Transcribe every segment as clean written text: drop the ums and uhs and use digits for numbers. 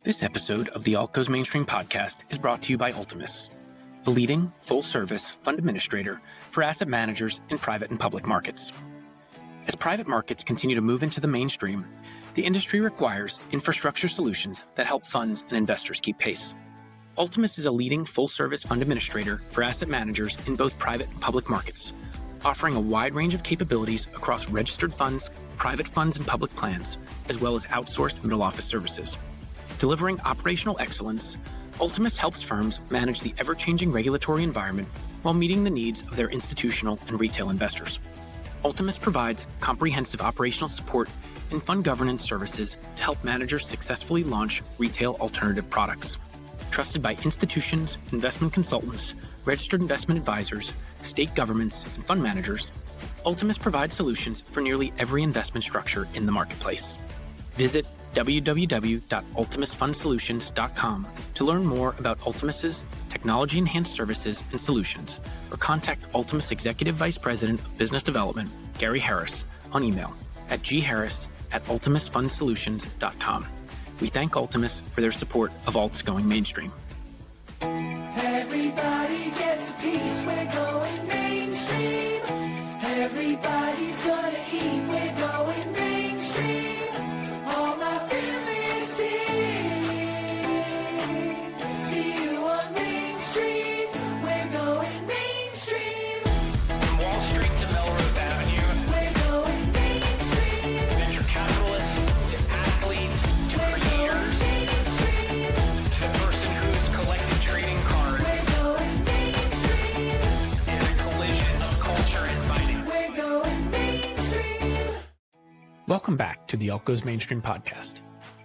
This episode of the Alt Goes Mainstream podcast is brought to you by Ultimus, a leading full-service fund administrator for asset managers in private and public markets. As private markets continue to move into the mainstream, the industry requires infrastructure solutions that help funds and investors keep pace. Ultimus is a leading full-service fund administrator for asset managers in both private and public markets, offering a wide range of capabilities across registered funds, private funds, and public plans, as well as outsourced middle office services. Delivering operational excellence, Ultimus helps firms manage the ever-changing regulatory environment while meeting the needs of their institutional and retail investors. Ultimus provides comprehensive operational support and fund governance services to help managers successfully launch retail alternative products. Trusted by institutions, investment consultants, registered investment advisors, state governments, and fund managers, Ultimus provides solutions for nearly every investment structure in the marketplace. Visit www.ultimusfundsolutions.com to learn more about Ultimus's technology-enhanced services and solutions, or contact Ultimus Executive Vice President of Business Development, Gary Harris, on email at gharris@ultimusfundsolutions.com. We thank Ultimus for their support of Alts Going Mainstream. Everybody gets a piece, we're going mainstream. Everybody's gonna eat, we're going mainstream. All my family is here. See you on Main Street, we're going mainstream. From Wall Street to Melrose Avenue, We're going mainstream. venture capitalists to athletes to creators Mainstream. to the person who's collected trading cards We're going mainstream. in a collision of culture and fighting. We're going mainstream. Welcome back to the Alt Goes Mainstream podcast.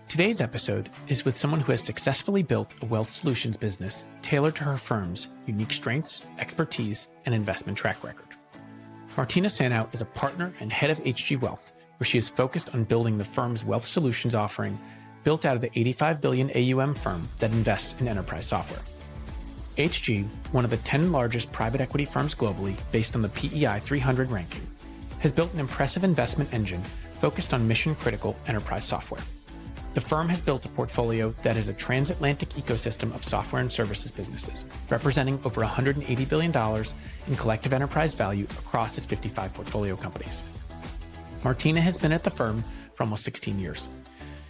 Today's episode is with someone who has successfully built a wealth solutions business tailored to her firm's unique strengths, expertise, and investment track record. Martina Sanow is a partner and head of HG Wealth, where she is focused on building the firm's wealth solutions offering built out of the $85 billion AUM firm that invests in enterprise software. HG, one of the 10 largest private equity firms globally based on the PEI 300 ranking, has built an impressive investment engine focused on mission-critical enterprise software. The firm has built a portfolio that is a transatlantic ecosystem of software and services businesses, representing over $180 billion in collective enterprise value across its 55 portfolio companies. Martina has been at the firm for almost 16 years.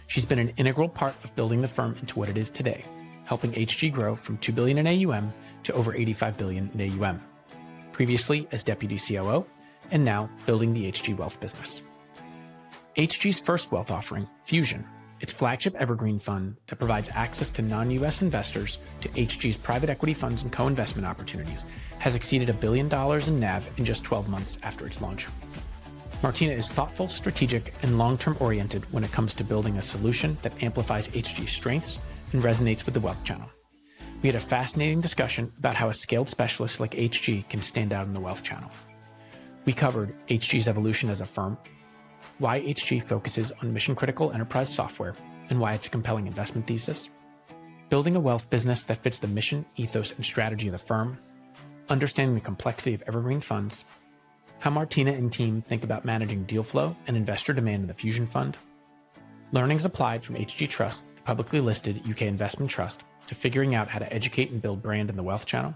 She's been an integral part of building the firm into what it is today, helping HG grow from $2 billion in AUM to over $85 billion in AUM, previously as Deputy COO, and now building the HG Wealth business. HG's first wealth offering, Fusion, its flagship Evergreen fund that provides access to non-US investors to HG's private equity funds and co-investment opportunities, has exceeded $1 billion in NAV in just 12 months after its launch. Martina is thoughtful, strategic, and long-term oriented when it comes to building a solution that amplifies HG's strengths and resonates with the wealth channel. We had a fascinating discussion about how a scaled specialist like HG can stand out in the wealth channel. We covered HG's evolution as a firm, why HG focuses on mission-critical enterprise software, and why it's a compelling investment thesis, building a wealth business that fits the mission, ethos, and strategy of the firm, understanding the complexity of evergreen funds, how Martina and team think about managing deal flow and investor demand in the Fusion Fund, learnings applied from HG Trust, the publicly listed UK investment trust, to figuring out how to educate and build brand in the wealth channel,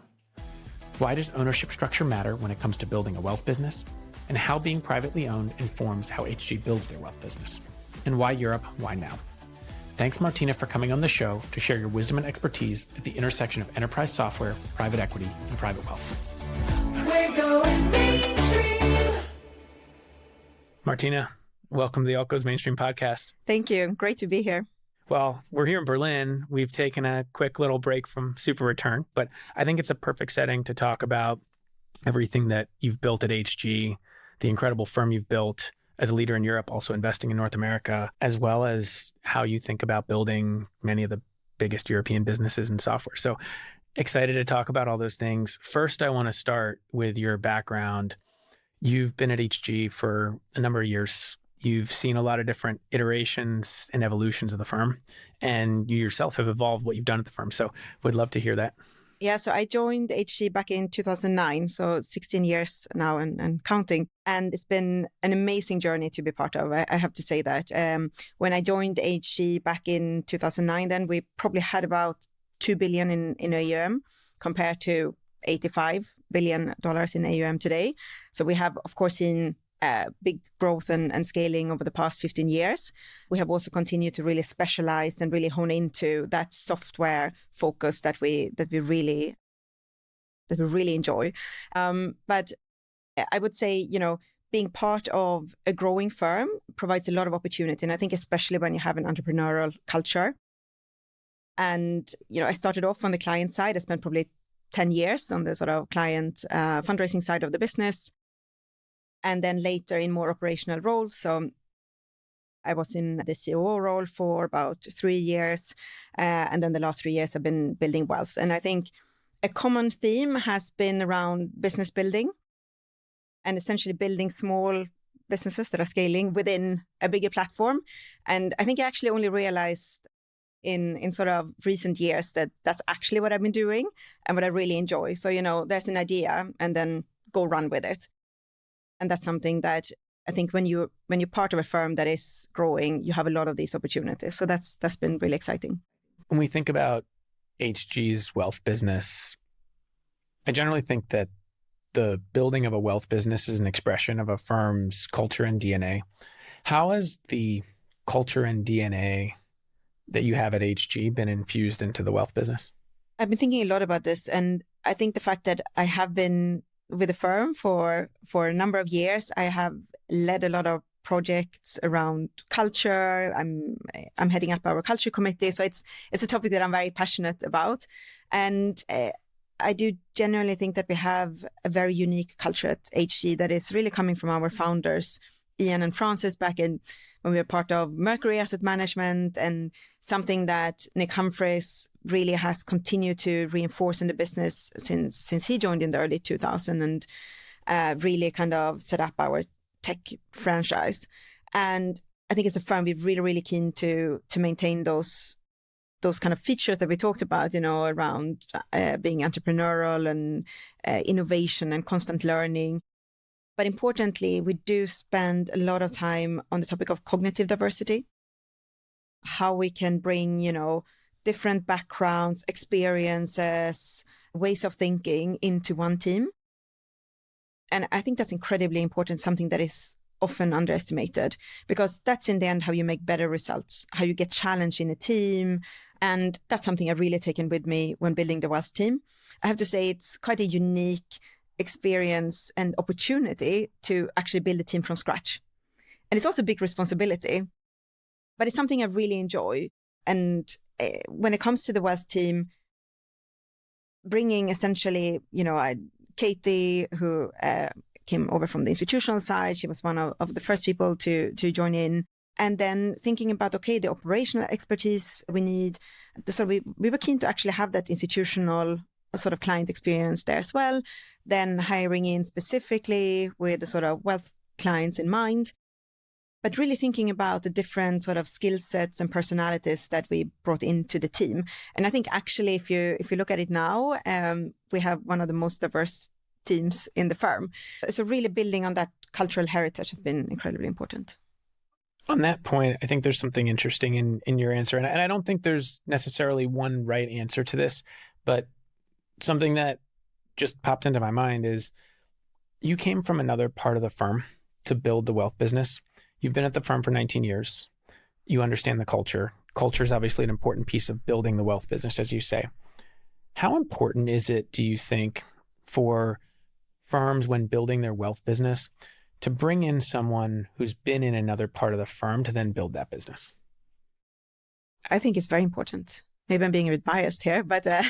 why does ownership structure matter when it comes to building a wealth business, and how being privately owned informs how HG builds their wealth business, and why Europe, why now. Thanks, Martina, for coming on the show to share your wisdom and expertise at the intersection of enterprise software, private equity, and private wealth. We're going mainstream. Martina, welcome to the Alt Goes Mainstream podcast. Thank you. Great to be here. Well, we're here in Berlin. We've taken a quick little break from Super Return, but I think it's a perfect setting to talk about everything that you've built at HG, the incredible firm you've built as a leader in Europe, also investing in North America, as well as how you think about building many of the biggest European businesses in software. So excited to talk about all those things. First, I want to start with your background. You've been at HG for a number of years. You've seen a lot of different iterations and evolutions of the firm, and you yourself have evolved what you've done at the firm. So would love to hear that. Yeah, so I joined HG back in 2009, so 16 years now and counting. And it's been an amazing journey to be part of. I have to say that. When I joined HG back in 2009, then we probably had about 2 billion in AUM compared to $85 billion in AUM today. So we have, of course, seen big growth and scaling over the past 15 years. We have also continued to really specialize and really hone into that software focus that we really enjoy. But I would say, being part of a growing firm provides a lot of opportunity. And I think especially when you have an entrepreneurial culture. And, I started off on the client side. I spent probably 10 years on the sort of client fundraising side of the business. And then later in more operational roles. So I was in the COO role for about 3 years. And then the last 3 years I've been building wealth. And I think a common theme has been around business building and essentially building small businesses that are scaling within a bigger platform. And I think I actually only realized in sort of recent years that that's actually what I've been doing and what I really enjoy. So, there's an idea and then go run with it. And that's something that I think when you're part of a firm that is growing, you have a lot of these opportunities. So that's been really exciting. When we think about HG's wealth business, I generally think that the building of a wealth business is an expression of a firm's culture and DNA. How has the culture and DNA that you have at HG been infused into the wealth business? I've been thinking a lot about this. And I think the fact that I have been with the firm for a number of years, I have led a lot of projects around culture. I'm heading up our culture committee. So it's a topic that I'm very passionate about. And I do genuinely think that we have a very unique culture at HG that is really coming from our founders, Ian and Francis, back in when we were part of Mercury Asset Management, and something that Nick Humphreys really has continued to reinforce in the business since he joined in the early 2000s and really kind of set up our tech franchise. And I think as a firm, we're really, really keen to maintain those kind of features that we talked about, around being entrepreneurial and innovation and constant learning. But importantly, we do spend a lot of time on the topic of cognitive diversity, how we can bring, different backgrounds, experiences, ways of thinking into one team. And I think that's incredibly important, something that is often underestimated, because that's in the end how you make better results, how you get challenged in a team. And that's something I've really taken with me when building the wealth team. I have to say it's quite a unique experience and opportunity to actually build a team from scratch. And it's also a big responsibility, but it's something I really enjoy. And when it comes to the wealth team, bringing essentially, Katie, who came over from the institutional side, she was one of the first people to join in. And then thinking about, okay, the operational expertise we need. So we were keen to actually have that institutional sort of client experience there as well. Then hiring in specifically with the sort of wealth clients in mind, but really thinking about the different sort of skill sets and personalities that we brought into the team. And I think actually, if you look at it now, we have one of the most diverse teams in the firm. So really building on that cultural heritage has been incredibly important. On that point, I think there's something interesting in your answer. And I don't think there's necessarily one right answer to this, but something that just popped into my mind is you came from another part of the firm to build the wealth business. You've been at the firm for 19 years. You understand the culture. Culture is obviously an important piece of building the wealth business, as you say. How important is it, do you think, for firms when building their wealth business to bring in someone who's been in another part of the firm to then build that business? I think it's very important. Maybe I'm being a bit biased here, but I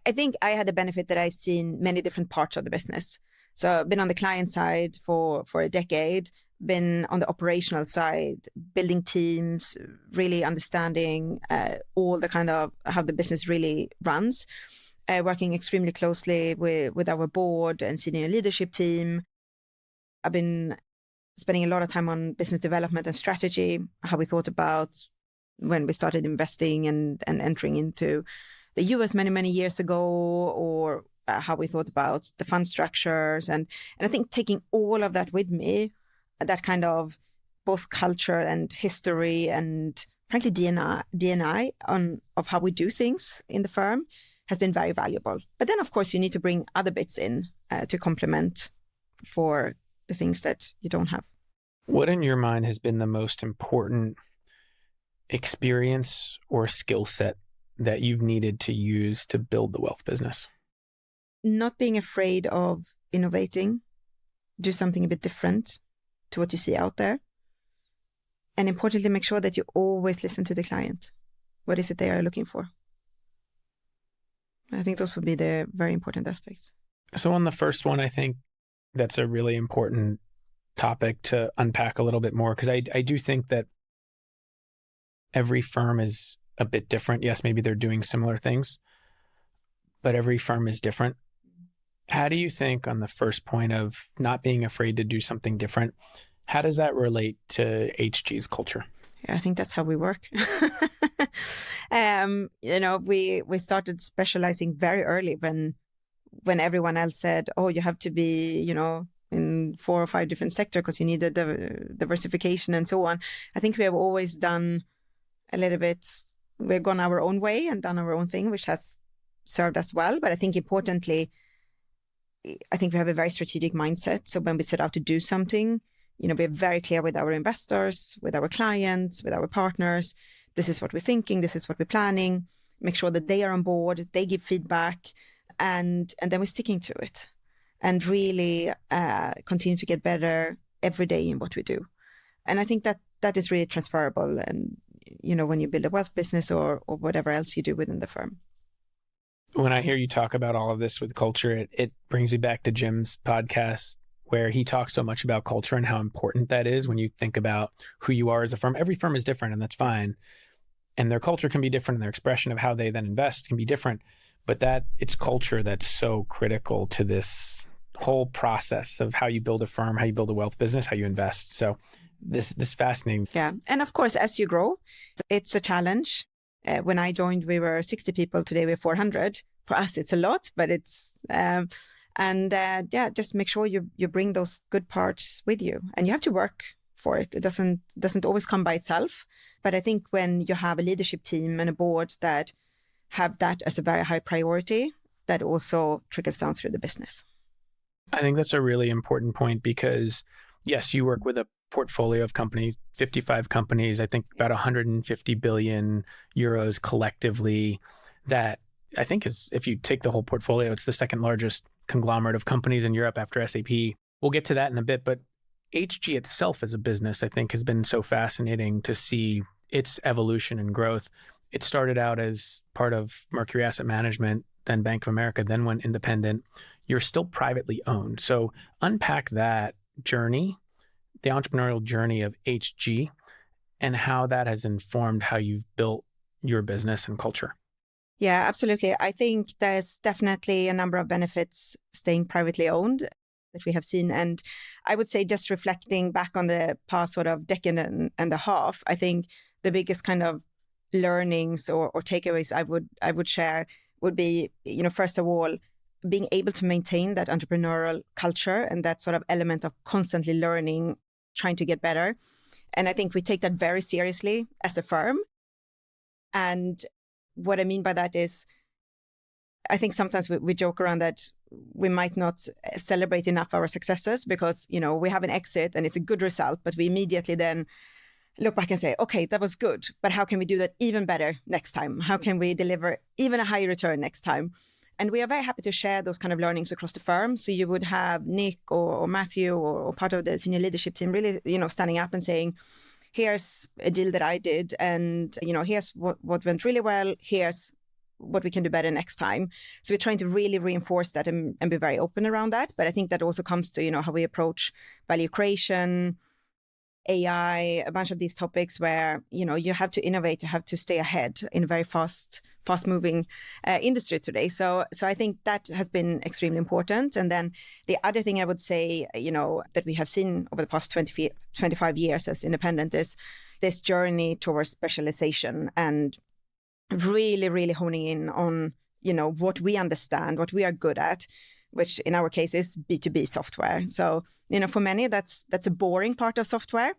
think I had the benefit that I've seen many different parts of the business. So I've been on the client side for a decade, been on the operational side, building teams, really understanding all the kind of how the business really runs, working extremely closely with our board and senior leadership team. I've been spending a lot of time on business development and strategy, how we thought about when we started investing and entering into the US many years ago, or how we thought about the fund structures. And I think taking all of that with me, that kind of both culture and history and frankly DNA of how we do things in the firm has been very valuable. But then, of course, you need to bring other bits in to complement for the things that you don't have. What in your mind has been the most important experience or skill set that you've needed to use to build the wealth business? Not being afraid of innovating, do something a bit different to what you see out there. And importantly, make sure that you always listen to the client. What is it they are looking for? I think those would be the very important aspects. So on the first one, I think that's a really important topic to unpack a little bit more, because I do think that every firm is a bit different. Yes, maybe they're doing similar things, but every firm is different. How do you think, on the first point of not being afraid to do something different, how does that relate to HG's culture? Yeah, I think that's how we work. We started specializing very early when everyone else said, oh, you have to be, in 4 or 5 different sectors because you need the diversification and so on. I think we have always done a little bit, we've gone our own way and done our own thing, which has served us well. But I think importantly, I think we have a very strategic mindset. So when we set out to do something, we're very clear with our investors, with our clients, with our partners. This is what we're thinking. This is what we're planning. Make sure that they are on board. They give feedback, and then we're sticking to it, and really continue to get better every day in what we do. And I think that is really transferable. And when you build a wealth business or whatever else you do within the firm. When I hear you talk about all of this with culture, it brings me back to Jim's podcast, where he talks so much about culture and how important that is when you think about who you are as a firm. Every firm is different, and that's fine. And their culture can be different, and their expression of how they then invest can be different. But it's culture that's so critical to this whole process of how you build a firm, how you build a wealth business, how you invest. So this is fascinating. Yeah. And of course, as you grow, it's a challenge. When I joined, we were 60 people. Today, we're 400. For us, it's a lot, but it's... just make sure you bring those good parts with you, and you have to work for it. It doesn't always come by itself. But I think when you have a leadership team and a board that have that as a very high priority, that also trickles down through the business. I think that's a really important point, because yes, you work with a portfolio of companies, 55 companies, I think about 150 billion euros collectively, that I think is, if you take the whole portfolio, it's the second largest conglomerate of companies in Europe after SAP. We'll get to that in a bit, but HG itself as a business, I think, has been so fascinating to see its evolution and growth. It started out as part of Mercury Asset Management, then Bank of America, then went independent. You're still privately owned. So unpack that journey, the entrepreneurial journey of HG, and how that has informed how you've built your business and culture. Yeah, absolutely. I think there's definitely a number of benefits staying privately owned that we have seen. And I would say, just reflecting back on the past sort of decade and a half, I think the biggest kind of learnings or takeaways I would share would be, first of all, being able to maintain that entrepreneurial culture and that sort of element of constantly learning, trying to get better. And I think we take that very seriously as a firm. And what I mean by that is, I think sometimes we joke around that we might not celebrate enough our successes because, we have an exit and it's a good result, but we immediately then look back and say, okay, that was good, but how can we do that even better next time? How can we deliver even a higher return next time? And we are very happy to share those kind of learnings across the firm. So you would have Nick or Matthew or part of the senior leadership team really, standing up and saying, here's a deal that I did, and, here's what went really well. Here's what we can do better next time. So we're trying to really reinforce that and be very open around that. But I think that also comes to, how we approach value creation, AI, a bunch of these topics where, you have to innovate, you have to stay ahead in a very fast moving industry today. So I think that has been extremely important. And then the other thing I would say, that we have seen over the past 25 years as independent is this journey towards specialization. And really, really honing in on, what we understand, what we are good at, which in our case is B2B software. So, for many, that's a boring part of software.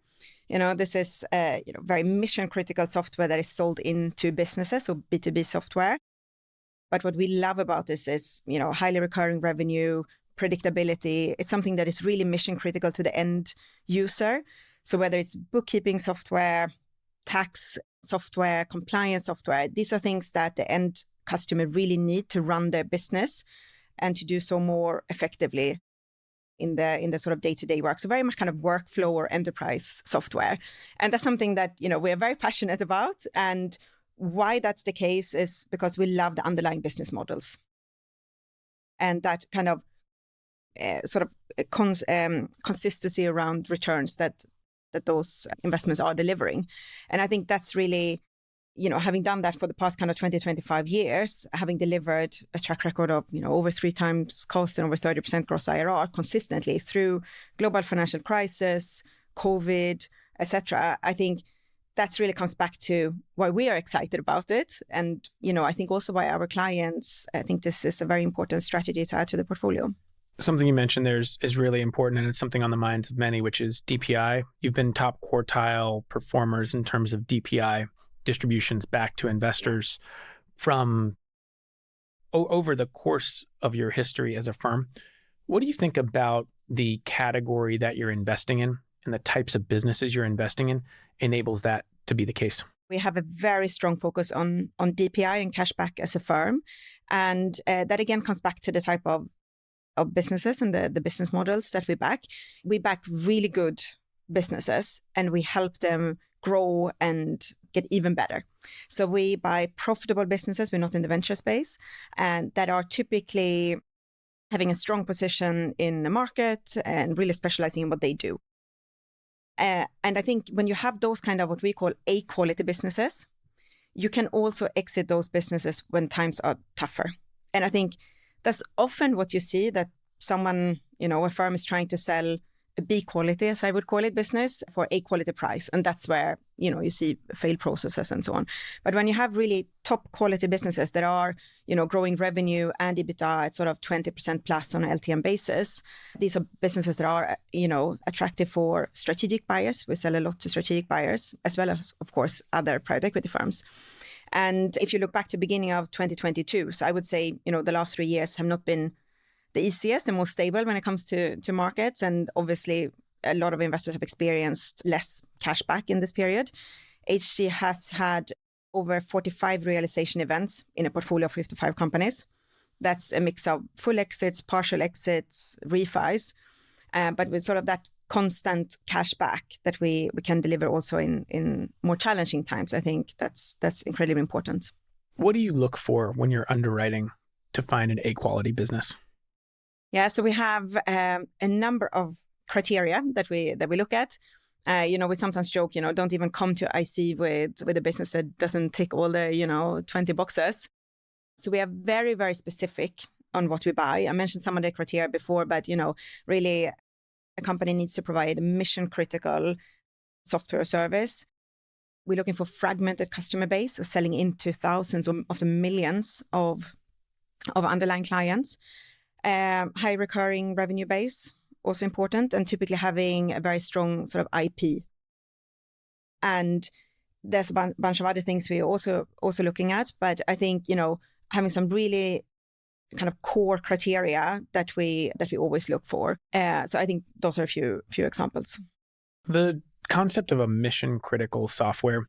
This is, very mission critical software that is sold into businesses, so B2B software. But what we love about this is, highly recurring revenue, predictability. It's something that is really mission critical to the end user. So whether it's bookkeeping software, tax software, compliance software, these are things that the end customer really need to run their business and to do so more effectively in the sort of day-to-day work. So very much kind of workflow or enterprise software. And that's something that, we are very passionate about. And why that's the case is because we love the underlying business models. And that kind of consistency around returns that those investments are delivering. And I think that's really, having done that for the past kind of 20, 25 years, having delivered a track record of, over 3 times cost and over 30% gross IRR consistently through global financial crisis, COVID, etc. I think that's really comes back to why we are excited about it. And, I think also why our clients, I think this is a very important strategy to add to the portfolio. Something you mentioned there is really important, and it's something on the minds of many, which is DPI. You've been top quartile performers in terms of DPI distributions back to investors from over the course of your history as a firm. What do you think about the category that you're investing in and the types of businesses you're investing in enables that to be the case? We have a very strong focus on DPI and cashback as a firm. And that again comes back to the type of businesses and the business models that we back. We back really good businesses and we help them grow and get even better. So we buy profitable businesses, we're not in the venture space, and that are typically having a strong position in the market and really specializing in what they do. And I think when you have those kind of what we call A-quality businesses, you can also exit those businesses when times are tougher. And I think that's often what you see, that someone, a firm is trying to sell a B quality, as I would call it, business for A quality price. And that's where, you see failed processes and so on. But when you have really top quality businesses that are, growing revenue and EBITDA at sort of 20% plus on an LTM basis, these are businesses that are, attractive for strategic buyers. We sell a lot to strategic buyers, as well as, of course, other private equity firms. And if you look back to beginning of 2022, so I would say, the last 3 years have not been the easiest and most stable when it comes to markets. And obviously, a lot of investors have experienced less cash back in this period. HG has had over 45 realization events in a portfolio of 55 companies. That's a mix of full exits, partial exits, refis, but with sort of that constant cash back that we can deliver also in more challenging times. I think that's incredibly important. What do you look for when you're underwriting to find an A-quality business? Yeah, so we have a number of criteria that we look at. We sometimes joke, don't even come to IC with a business that doesn't tick all the, 20 boxes. So we are very, very specific on what we buy. I mentioned some of the criteria before, but, really a company needs to provide a mission critical software service. We're looking for fragmented customer base, so selling into thousands of the millions of underlying clients. High recurring revenue base, also important, and typically having a very strong sort of IP. And there's a bunch of other things we're also looking at, but I think, having some really kind of core criteria that we always look for. So I think those are a few examples. The concept of a mission critical software,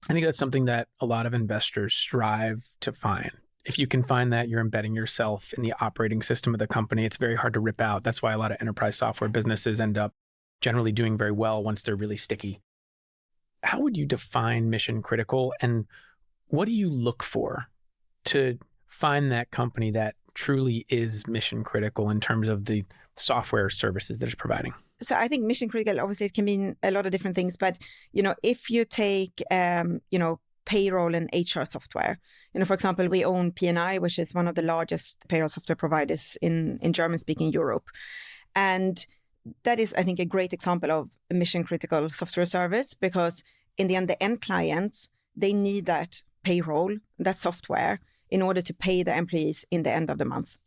I think that's something that a lot of investors strive to find. If you can find that, you're embedding yourself in the operating system of the company. It's very hard to rip out. That's why a lot of enterprise software businesses end up generally doing very well once they're really sticky. How would you define mission critical, and what do you look for to find that company that truly is mission critical in terms of the software services that it's providing? So I think mission critical, obviously it can mean a lot of different things, but, if you take, payroll and HR software. For example, we own P&I, which is one of the largest payroll software providers in German-speaking Europe. And that is, I think, a great example of a mission-critical software service, because in the end clients, they need that payroll, that software, in order to pay the employees in the end of the month.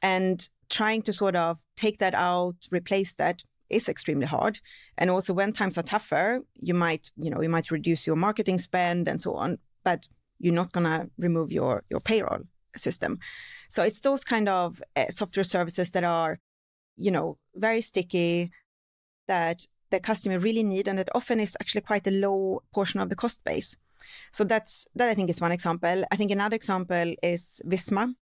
And trying to sort of take that out, replace that is extremely hard. And also when times are tougher, you might reduce your marketing spend and so on, but you're not going to remove your payroll system. So it's those kind of software services that are, very sticky, that the customer really need, and that often is actually quite a low portion of the cost base. So that I think is one example. I think another example is Visma,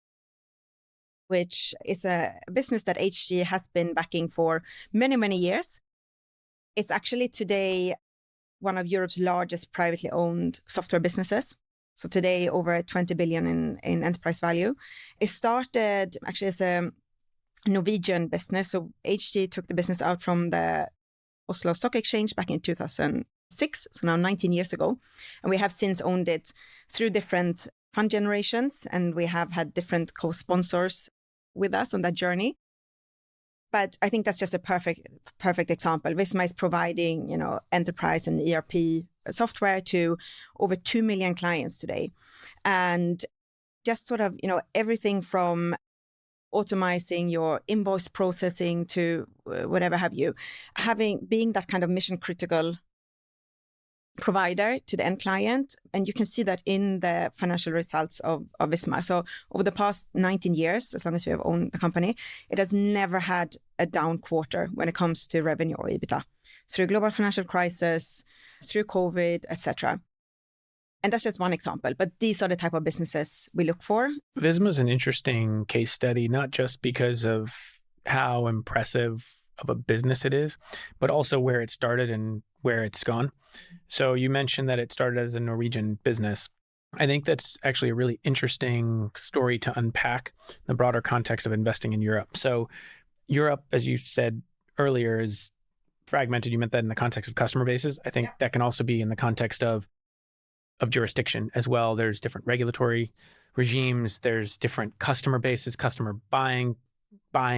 which is a business that HG has been backing for many, many years. It's actually today one of Europe's largest privately owned software businesses. So today over 20 billion in enterprise value. It started actually as a Norwegian business. So HG took the business out from the Oslo Stock Exchange back in 2006, so now 19 years ago. And we have since owned it through different fund generations, and we have had different co-sponsors with us on that journey. But I think that's just a perfect example. Visma is providing, enterprise and ERP software to over 2 million clients today. And just sort of, everything from automizing your invoice processing to whatever have you, being that kind of mission critical provider to the end client. And you can see that in the financial results of Visma. So over the past 19 years, as long as we have owned the company, it has never had a down quarter when it comes to revenue or EBITDA, through global financial crisis, through COVID, etc. And that's just one example, but these are the type of businesses we look for. Visma is an interesting case study, not just because of how impressive of a business it is, but also where it started and where it's gone. So you mentioned that it started as a Norwegian business. I think that's actually a really interesting story to unpack the broader context of investing in Europe. So Europe, as you said earlier, is fragmented. You meant that in the context of customer bases. I think that can also be in the context of jurisdiction as well. There's different regulatory regimes. There's different customer bases, customer buying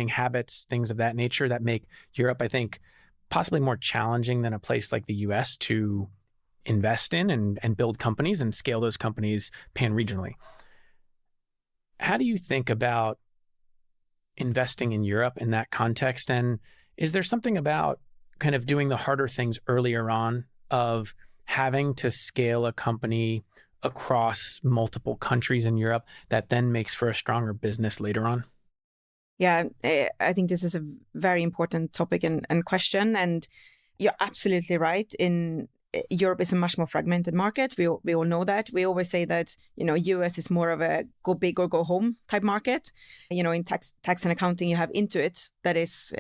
habits, things of that nature that make Europe, I think, possibly more challenging than a place like the US to invest in and build companies and scale those companies pan-regionally. How do you think about investing in Europe in that context? And is there something about kind of doing the harder things earlier on, of having to scale a company across multiple countries in Europe, that then makes for a stronger business later on? Yeah, I think this is a very important topic and question. And you're absolutely right. In Europe is a much more fragmented market. We all know that. We always say that, US is more of a go big or go home type market. In tax and accounting, you have Intuit that is,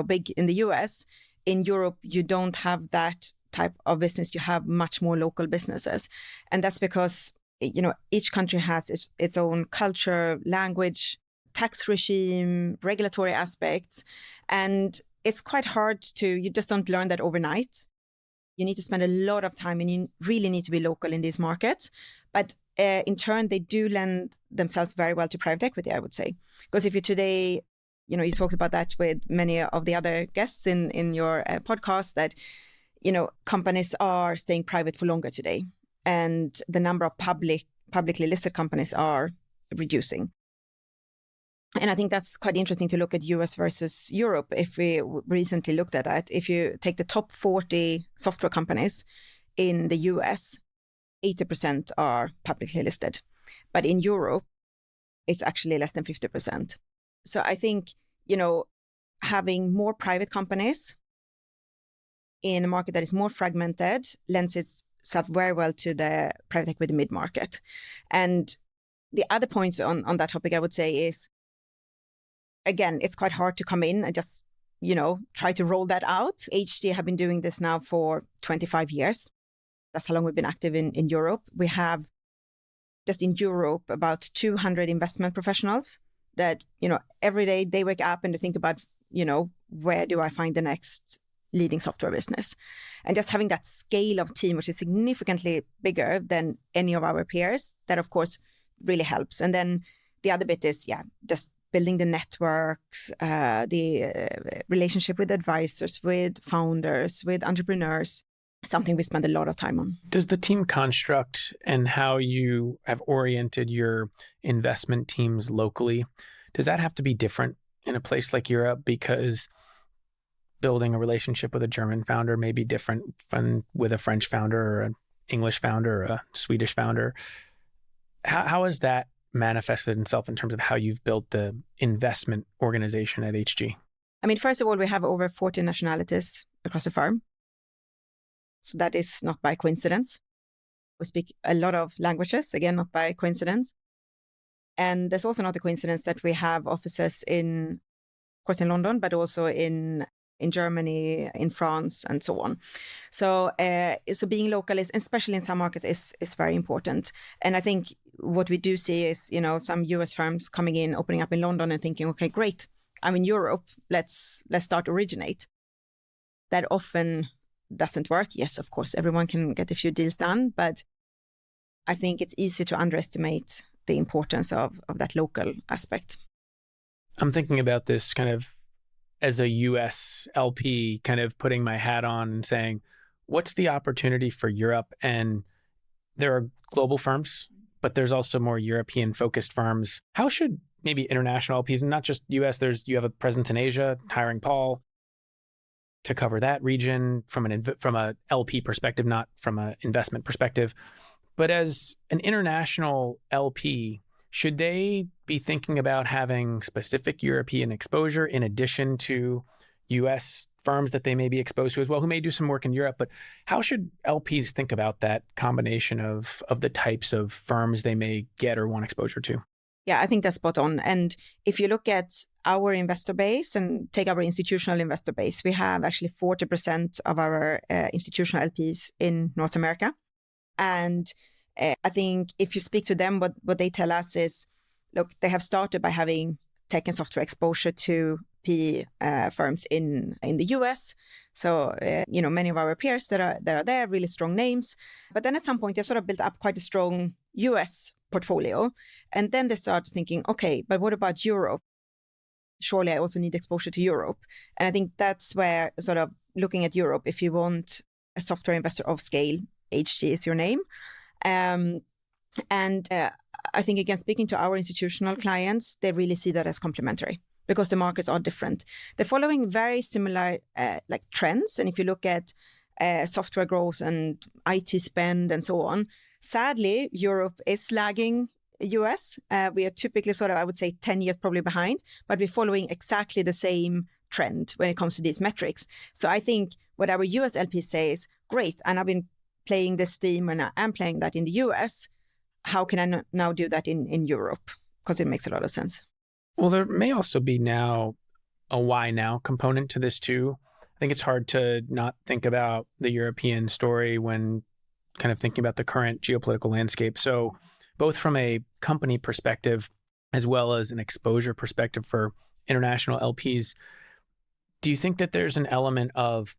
big in the US. In Europe, you don't have that type of business. You have much more local businesses. And that's because, each country has its own culture, language, tax regime, regulatory aspects. And it's quite hard you just don't learn that overnight. You need to spend a lot of time, and you really need to be local in these markets. But in turn, they do lend themselves very well to private equity, I would say. Because if you today, you talked about that with many of the other guests in your podcast, that, companies are staying private for longer today. And the number of publicly listed companies are reducing. And I think that's quite interesting to look at US versus Europe. If we recently looked at that, if you take the top 40 software companies in the US, 80% are publicly listed. But in Europe, it's actually less than 50%. So I think, having more private companies in a market that is more fragmented lends itself very well to the private equity mid-market. And the other points on that topic, I would say, is, again, it's quite hard to come in and just, try to roll that out. HG have been doing this now for 25 years. That's how long we've been active in Europe. We have, just in Europe, about 200 investment professionals that, every day they wake up and they think about, where do I find the next leading software business? And just having that scale of team, which is significantly bigger than any of our peers, that of course really helps. And then the other bit is, just building the networks, the relationship with advisors, with founders, with entrepreneurs. something we spend a lot of time on. Does the team construct and how you have oriented your investment teams locally, does that have to be different in a place like Europe? Because building a relationship with a German founder may be different from with a French founder or an English founder or a Swedish founder. How has that manifested itself in terms of how you've built the investment organization at HG? I mean, first of all, we have over 40 nationalities across the firm. So that is not by coincidence. We speak a lot of languages, again, not by coincidence. And there's also not a coincidence that we have offices in, of course, in London, but also in Germany, in France, and so on. So being local is, especially in some markets, is very important. And I think what we do see is, some US firms coming in, opening up in London and thinking, okay, great, I'm in Europe, let's start originate. That often doesn't work. Yes, of course, everyone can get a few deals done, but I think it's easy to underestimate the importance of that local aspect. I'm thinking about this kind of as a US LP, kind of putting my hat on and saying, what's the opportunity for Europe? And there are global firms, but there's also more European focused firms. How should maybe international LPs, and not just US, you have a presence in Asia, hiring Paul to cover that region from a LP perspective, not from an investment perspective. But as an international LP, should they be thinking about having specific European exposure in addition to US firms that they may be exposed to as well, who may do some work in Europe? But how should LPs think about that combination of the types of firms they may get or want exposure to? Yeah, I think that's spot on. And if you look at our investor base and take our institutional investor base, we have actually 40% of our institutional LPs in North America. And I think if you speak to them, what they tell us is, look, they have started by having tech and software exposure to PE firms in the US. So, many of our peers that are there, really strong names. But then at some point, they sort of built up quite a strong US portfolio. And then they start thinking, okay, but what about Europe? Surely I also need exposure to Europe. And I think that's where sort of looking at Europe, if you want a software investor of scale, HG is your name. I think, again, speaking to our institutional clients, they really see that as complementary because the markets are different. They're following very similar trends. And if you look at software growth and IT spend and so on, sadly, Europe is lagging US. We are typically sort of, I would say, 10 years probably behind, but we're following exactly the same trend when it comes to these metrics. So I think what our US LP say is, great, and I've been playing this theme and I'm playing that in the US. How can I now do that in Europe? Because it makes a lot of sense. Well, there may also be now a why now component to this too. I think it's hard to not think about the European story when kind of thinking about the current geopolitical landscape. So both from a company perspective as well as an exposure perspective for international LPs, do you think that there's an element of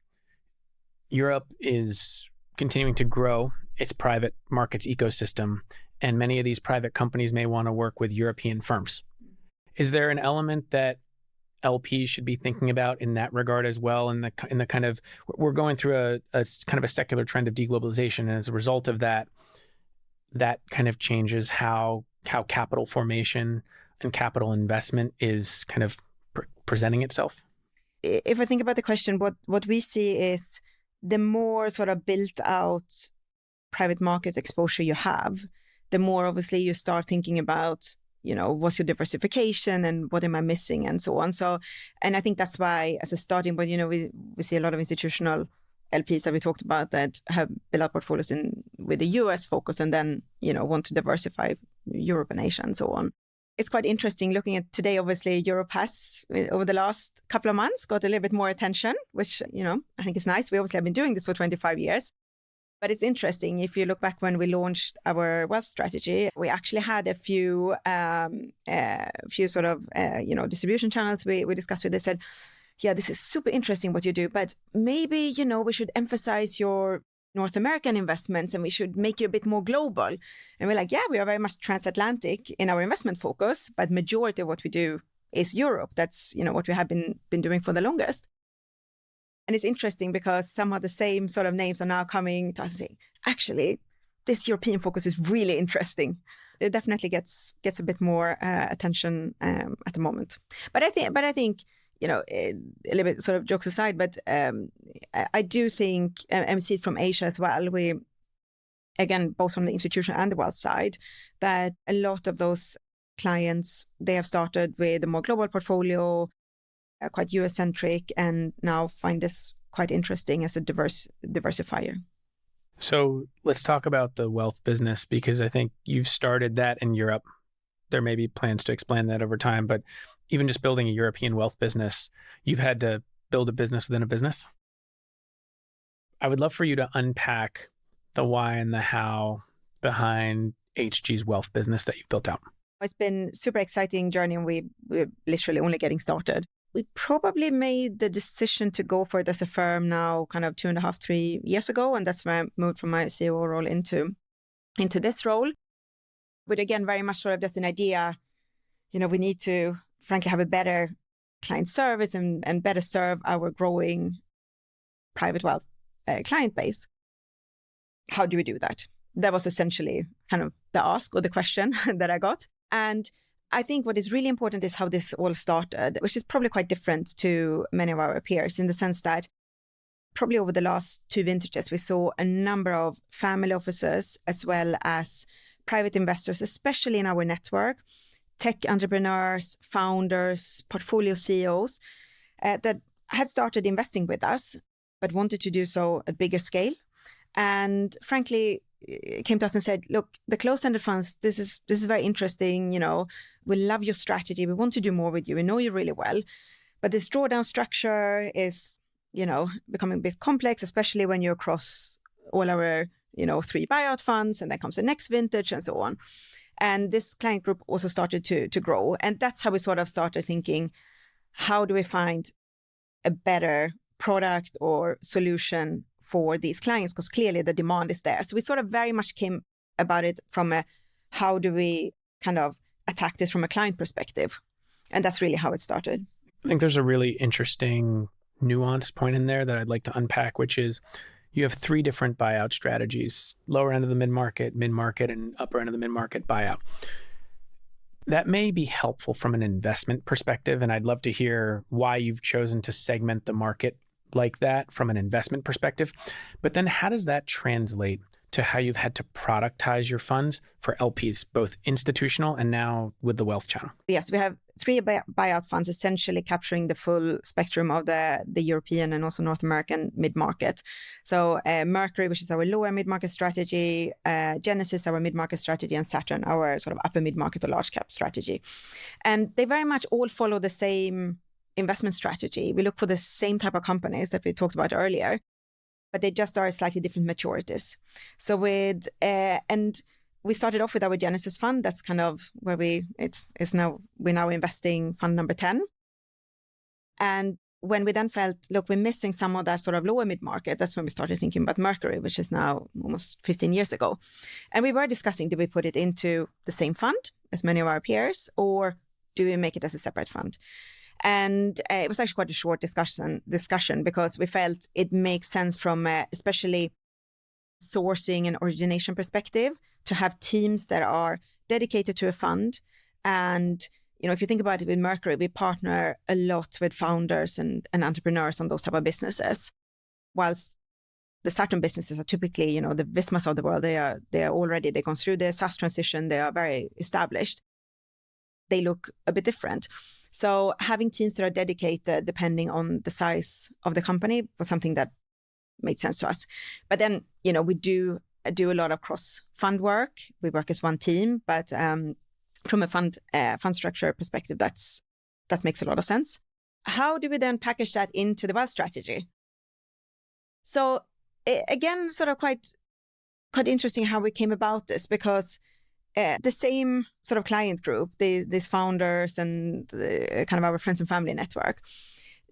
Europe is continuing to grow its private markets ecosystem, and many of these private companies may want to work with European firms? Is there an element that LPs should be thinking about in that regard as well? In the kind of, we're going through a kind of a secular trend of deglobalization, and as a result of that kind of changes how capital formation and capital investment is kind of presenting itself. If I think about the question, what we see is the more sort of built out private market exposure you have, the more obviously you start thinking about, what's your diversification and what am I missing and so on. So, and I think that's why as a starting point, we see a lot of institutional LPs that we talked about that have built up portfolios with the US focus and then, want to diversify Europe and Asia and so on. It's quite interesting looking at today. Obviously, Europe has, over the last couple of months, got a little bit more attention, which, I think is nice. We obviously have been doing this for 25 years. But it's interesting. If you look back when we launched our wealth strategy, we actually had a few sort of, distribution channels we discussed with. They said, yeah, this is super interesting what you do, but maybe, we should emphasize your North American investments and we should make you a bit more global. And we're like, yeah, we are very much transatlantic in our investment focus, but majority of what we do is Europe. That's, what we have been doing for the longest. And it's interesting because some of the same sort of names are now coming to us and saying, actually, this European focus is really interesting. It definitely gets a bit more attention at the moment. But I think, a little bit sort of jokes aside, but I do think, and we see it from Asia as well, we, again, both on the institutional and the wealth side, that a lot of those clients, they have started with a more global portfolio, quite US-centric, and now find this quite interesting as a diversifier. So let's talk about the wealth business, because I think you've started that in Europe. There may be plans to expand that over time, but even just building a European wealth business, you've had to build a business within a business. I would love for you to unpack the why and the how behind HG's wealth business that you've built out. It's been super exciting journey, and we're literally only getting started. We probably made the decision to go for it as a firm now kind of 2.5, 3 years ago. And that's where I moved from my CEO role into this role. But again, very much sort of just an idea, we need to frankly have a better client service and better serve our growing private wealth client base. How do we do that? That was essentially kind of the ask or the question that I got. And I think what is really important is how this all started, which is probably quite different to many of our peers in the sense that probably over the last 2 vintages, we saw a number of family offices as well as private investors, especially in our network, tech entrepreneurs, founders, portfolio CEOs that had started investing with us, but wanted to do so at bigger scale. And frankly, came to us and said, look, the closed-ended funds, this is very interesting. We love your strategy. We want to do more with you. We know you really well. But this drawdown structure is, becoming a bit complex, especially when you're across all our, 3 buyout funds, and then comes the next vintage and so on. And this client group also started to grow. And that's how we sort of started thinking, how do we find a better product or solution for these clients, because clearly the demand is there. So we sort of very much came about it from how do we kind of attack this from a client perspective. And that's really how it started. I think there's a really interesting nuanced point in there that I'd like to unpack, which is you have 3 different buyout strategies: lower end of the mid-market, and upper end of the mid-market buyout. That may be helpful from an investment perspective, and I'd love to hear why you've chosen to segment the market like that from an investment perspective. But then how does that translate to how you've had to productize your funds for LPs, both institutional and now with the wealth channel? Yes, we have 3 buyout funds essentially capturing the full spectrum of the European and also North American mid-market. So Mercury, which is our lower mid-market strategy, Genesis, our mid-market strategy, and Saturn, our sort of upper mid-market or large cap strategy. And they very much all follow the same investment strategy. We look for the same type of companies that we talked about earlier, but they just are slightly different maturities. So we're started off with our Genesis fund. That's kind of where we're now investing fund number 10. And when we then felt, look, we're missing some of that sort of lower mid-market, that's when we started thinking about Mercury, which is now almost 15 years ago. And we were discussing, do we put it into the same fund as many of our peers, or do we make it as a separate fund? And it was actually quite a short discussion because we felt it makes sense from especially sourcing and origination perspective to have teams that are dedicated to a fund. And, if you think about it with Mercury, we partner a lot with founders and entrepreneurs on those type of businesses. Whilst the Saturn businesses are typically, the Vismas of the world, they've gone through the SaaS transition, they are very established. They look a bit different. So having teams that are dedicated depending on the size of the company was something that made sense to us. But then, we do a lot of cross-fund work. We work as one team, but from a fund structure perspective, that makes a lot of sense. How do we then package that into the wealth strategy? So again, sort of quite interesting how we came about this, because the same sort of client group, these founders and kind of our friends and family network,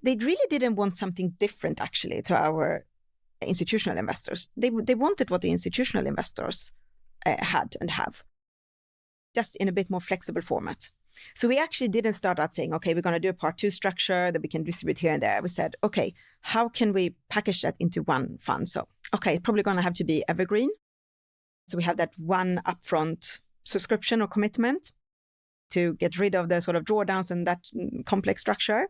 they really didn't want something different actually to our institutional investors. They wanted what the institutional investors had and have, just in a bit more flexible format. So we actually didn't start out saying, okay, we're going to do a part 2 structure that we can distribute here and there. We said, okay, how can we package that into one fund? So, okay, probably going to have to be Evergreen. So we have that one upfront subscription or commitment to get rid of the sort of drawdowns and that complex structure.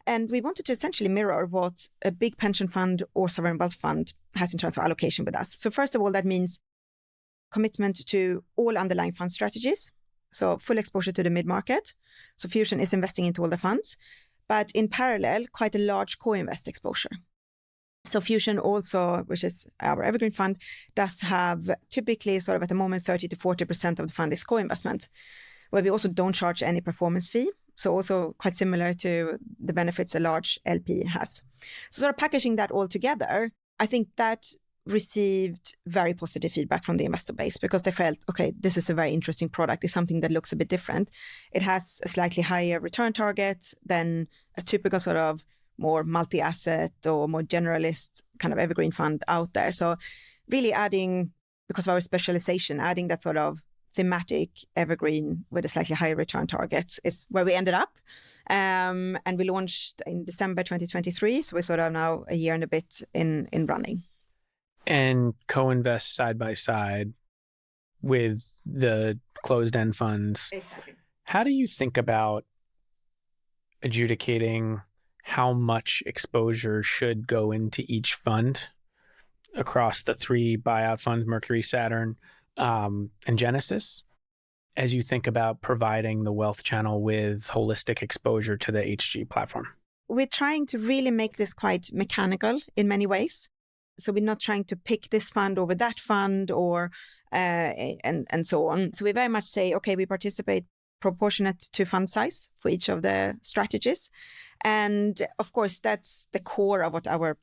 And we wanted to essentially mirror what a big pension fund or sovereign wealth fund has in terms of allocation with us. So first of all, that means commitment to all underlying fund strategies. So full exposure to the mid-market. So Fusion is investing into all the funds, but in parallel, quite a large co-invest exposure. So Fusion also, which is our Evergreen fund, does have typically sort of at the moment 30 to 40% of the fund is co-investment, where we also don't charge any performance fee. So also quite similar to the benefits a large LP has. So sort of packaging that all together, I think that received very positive feedback from the investor base because they felt, okay, this is a very interesting product. It's something that looks a bit different. It has a slightly higher return target than a typical sort of more multi-asset or more generalist kind of evergreen fund out there. So really adding, because of our specialization, adding that sort of thematic evergreen with a slightly higher return target is where we ended up. And we launched in December 2023. So we're sort of now a year and a bit in running. And co-invest side by side with the closed-end funds. Exactly. How do you think about adjudicating how much exposure should go into each fund across the 3 buyout funds, Mercury, Saturn, and Genesis, as you think about providing the wealth channel with holistic exposure to the HG platform? We're trying to really make this quite mechanical in many ways. So we're not trying to pick this fund over that fund or and so on. So we very much say, okay, we participate proportionate to fund size for each of the strategies. And of course, that's the core of what our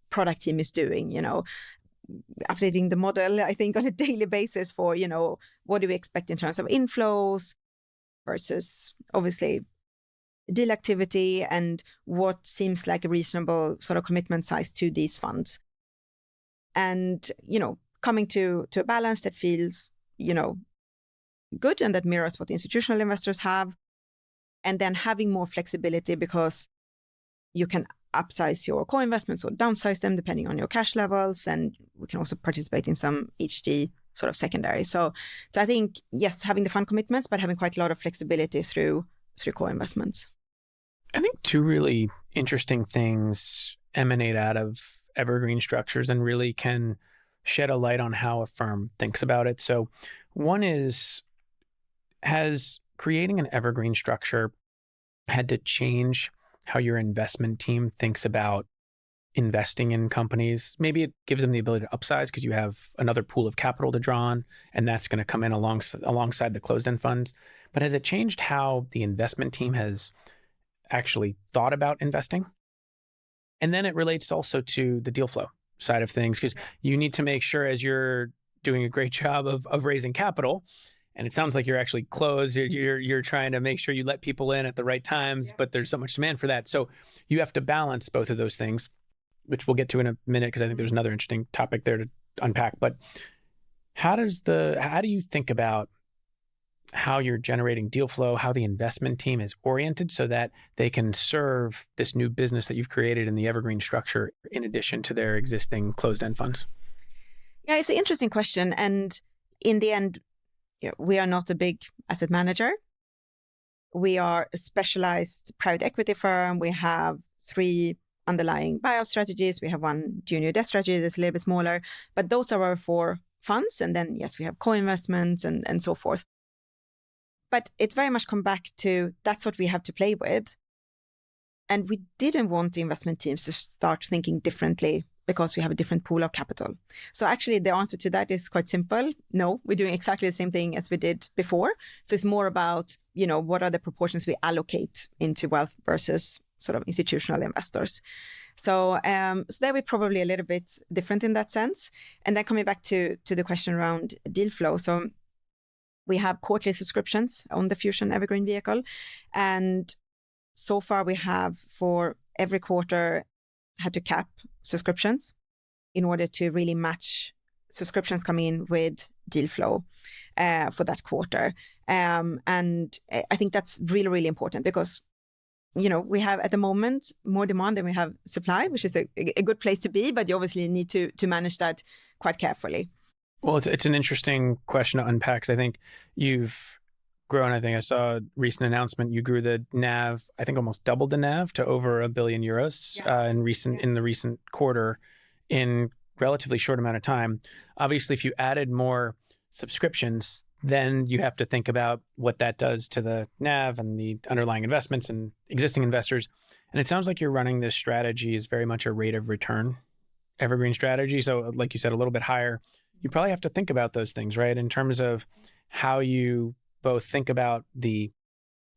product team is doing, updating the model, I think, on a daily basis for, what do we expect in terms of inflows versus obviously deal activity and what seems like a reasonable sort of commitment size to these funds. And, coming to a balance that feels, good and that mirrors what institutional investors have. And then having more flexibility because you can upsize your co-investments or downsize them depending on your cash levels. And we can also participate in some HG sort of secondary. So I think, yes, having the fund commitments, but having quite a lot of flexibility through co-investments. I think 2 really interesting things emanate out of evergreen structures and really can shed a light on how a firm thinks about it. So one is, has creating an evergreen structure had to change how your investment team thinks about investing in companies? Maybe it gives them the ability to upsize because you have another pool of capital to draw on, and that's going to come in alongside the closed-end funds. But has it changed how the investment team has actually thought about investing? And then it relates also to the deal flow side of things, because you need to make sure, as you're doing a great job of raising capital, and it sounds like you're actually closed, you're trying to make sure you let people in at the right times, but there's so much demand for that. So you have to balance both of those things, which we'll get to in a minute, because I think there's another interesting topic there to unpack. But how do you think about how you're generating deal flow, how the investment team is oriented so that they can serve this new business that you've created in the evergreen structure in addition to their existing closed-end funds? Yeah, it's an interesting question. And in the end, we are not a big asset manager. We are a specialized private equity firm. We have 3 underlying buyout strategies. We have 1 junior debt strategy that's a little bit smaller, but those are our 4 funds. And then, yes, we have co-investments and so forth. But it very much comes back to that's what we have to play with. And we didn't want the investment teams to start thinking differently because we have a different pool of capital. So actually the answer to that is quite simple. No, we're doing exactly the same thing as we did before. So it's more about, what are the proportions we allocate into wealth versus sort of institutional investors. So there we're probably a little bit different in that sense. And then coming back to the question around deal flow. So we have quarterly subscriptions on the Fusion Evergreen vehicle. And so far we have, for every quarter, had to cap subscriptions in order to really match subscriptions coming in with deal flow for that quarter. And I think that's really, really important because, we have at the moment more demand than we have supply, which is a good place to be, but you obviously need to manage that quite carefully. Well, it's an interesting question to unpack, 'cause I think you've grown. I think I saw a recent announcement. You grew the NAV, I think almost doubled the NAV to over €1 billion in the recent quarter in relatively short amount of time. Obviously, if you added more subscriptions, then you have to think about what that does to the NAV and the underlying investments and existing investors. And it sounds like you're running this strategy as very much a rate of return evergreen strategy. So like you said, a little bit higher. You probably have to think about those things, right? In terms of how you both think about the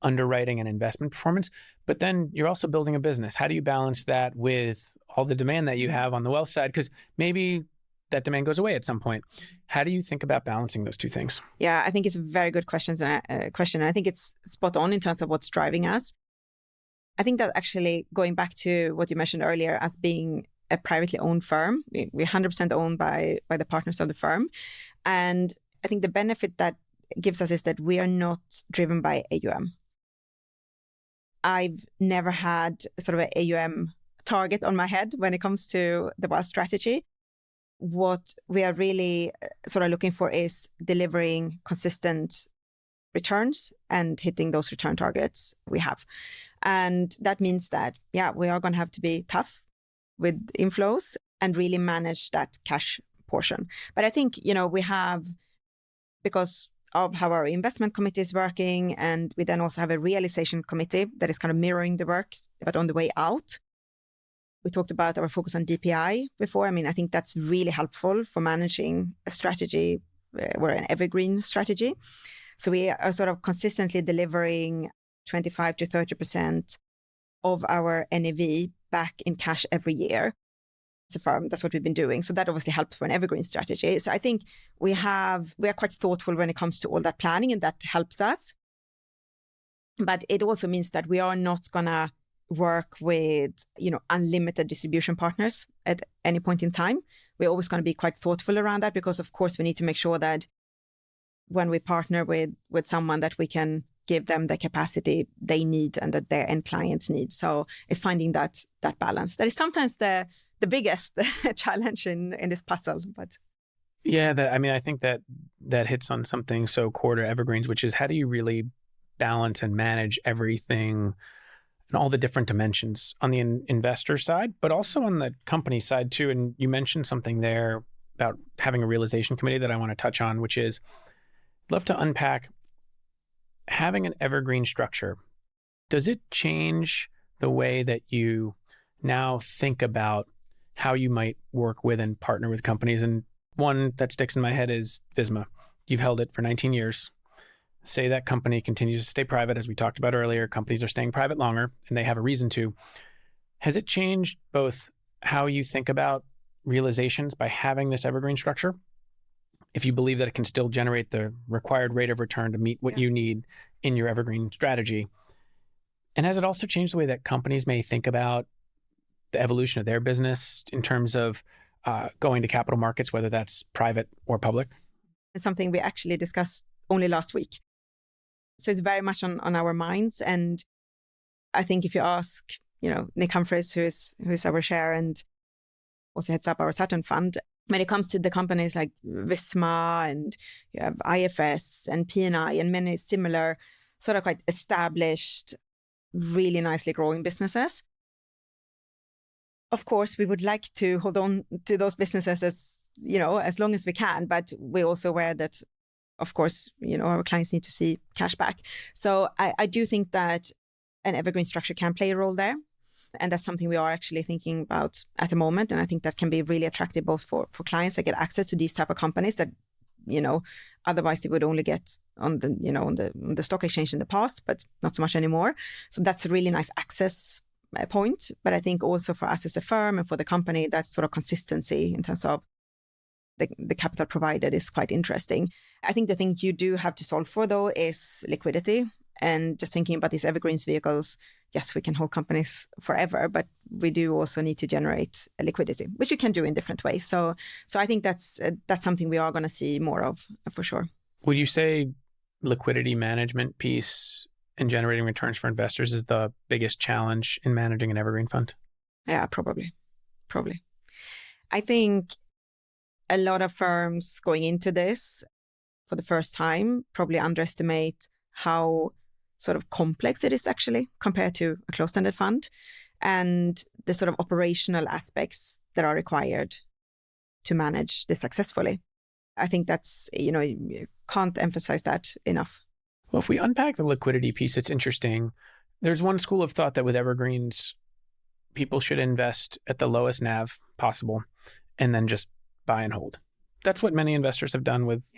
underwriting and investment performance, but then you're also building a business. How do you balance that with all the demand that you have on the wealth side? Because maybe that demand goes away at some point. How do you think about balancing those two things? Yeah, I think it's a very good question. I think it's spot on in terms of what's driving us. I think that actually going back to what you mentioned earlier as being a privately owned firm, we're 100% owned by the partners of the firm. And I think the benefit that gives us is that we are not driven by AUM. I've never had sort of an AUM target on my head when it comes to the wealth strategy. What we are really sort of looking for is delivering consistent returns and hitting those return targets we have. And that means that, we are going to have to be tough with inflows and really manage that cash portion. But I think, we have, because of how our investment committee is working, and we then also have a realization committee that is kind of mirroring the work, but on the way out. We talked about our focus on DPI before. I mean, I think that's really helpful for managing a strategy or an evergreen strategy. So we are sort of consistently delivering 25 to 30% of our NAV back in cash every year. As a firm, that's what we've been doing. So that obviously helps for an evergreen strategy. So I think we are quite thoughtful when it comes to all that planning, and that helps us. But it also means that we are not going to work with, unlimited distribution partners at any point in time. We're always going to be quite thoughtful around that because, of course, we need to make sure that when we partner with someone that we can give them the capacity they need and that their end clients need. So it's finding that balance. That is sometimes the biggest challenge in this puzzle. But I think that hits on something so core to evergreens, which is how do you really balance and manage everything and all the different dimensions on the investor side, but also on the company side too. And you mentioned something there about having a realization committee that I want to touch on, which is I'd love to unpack having an evergreen structure. Does it change the way that you now think about how you might work with and partner with companies? And one that sticks in my head is Visma. You've held it for 19 years. Say that company continues to stay private, as we talked about earlier. Companies are staying private longer, and they have a reason to. Has it changed both how you think about realizations by having this evergreen structure, if you believe that it can still generate the required rate of return to meet what you need in your evergreen strategy? And has it also changed the way that companies may think about the evolution of their business in terms of going to capital markets, whether that's private or public? It's something we actually discussed only last week. So it's very much on our minds. And I think if you ask, Nick Humphreys, who is our chair and also heads up our Saturn fund, when it comes to the companies like Visma and you have IFS and P&I and many similar sort of quite established, really nicely growing businesses. Of course, we would like to hold on to those businesses as long as we can, but we're also aware that, of course, our clients need to see cash back. So I do think that an evergreen structure can play a role there. And that's something we are actually thinking about at the moment. And I think that can be really attractive both for clients that get access to these type of companies that, otherwise they would only get on the, on the stock exchange in the past, but not so much anymore. So that's a really nice access point. But I think also for us as a firm and for the company, that sort of consistency in terms of the capital provided is quite interesting. I think the thing you do have to solve for, though, is liquidity. And just thinking about these evergreens vehicles, yes, we can hold companies forever, but we do also need to generate a liquidity, which you can do in different ways. So I think that's something we are going to see more of for sure. Would you say liquidity management piece and generating returns for investors is the biggest challenge in managing an evergreen fund? Yeah, probably. I think a lot of firms going into this for the first time probably underestimate how sort of complex it is actually compared to a closed-ended fund, and the sort of operational aspects that are required to manage this successfully. I think that's, you can't emphasize that enough. Well, if we unpack the liquidity piece, it's interesting. There's one school of thought that with evergreens, people should invest at the lowest NAV possible and then just buy and hold. That's what many investors have done with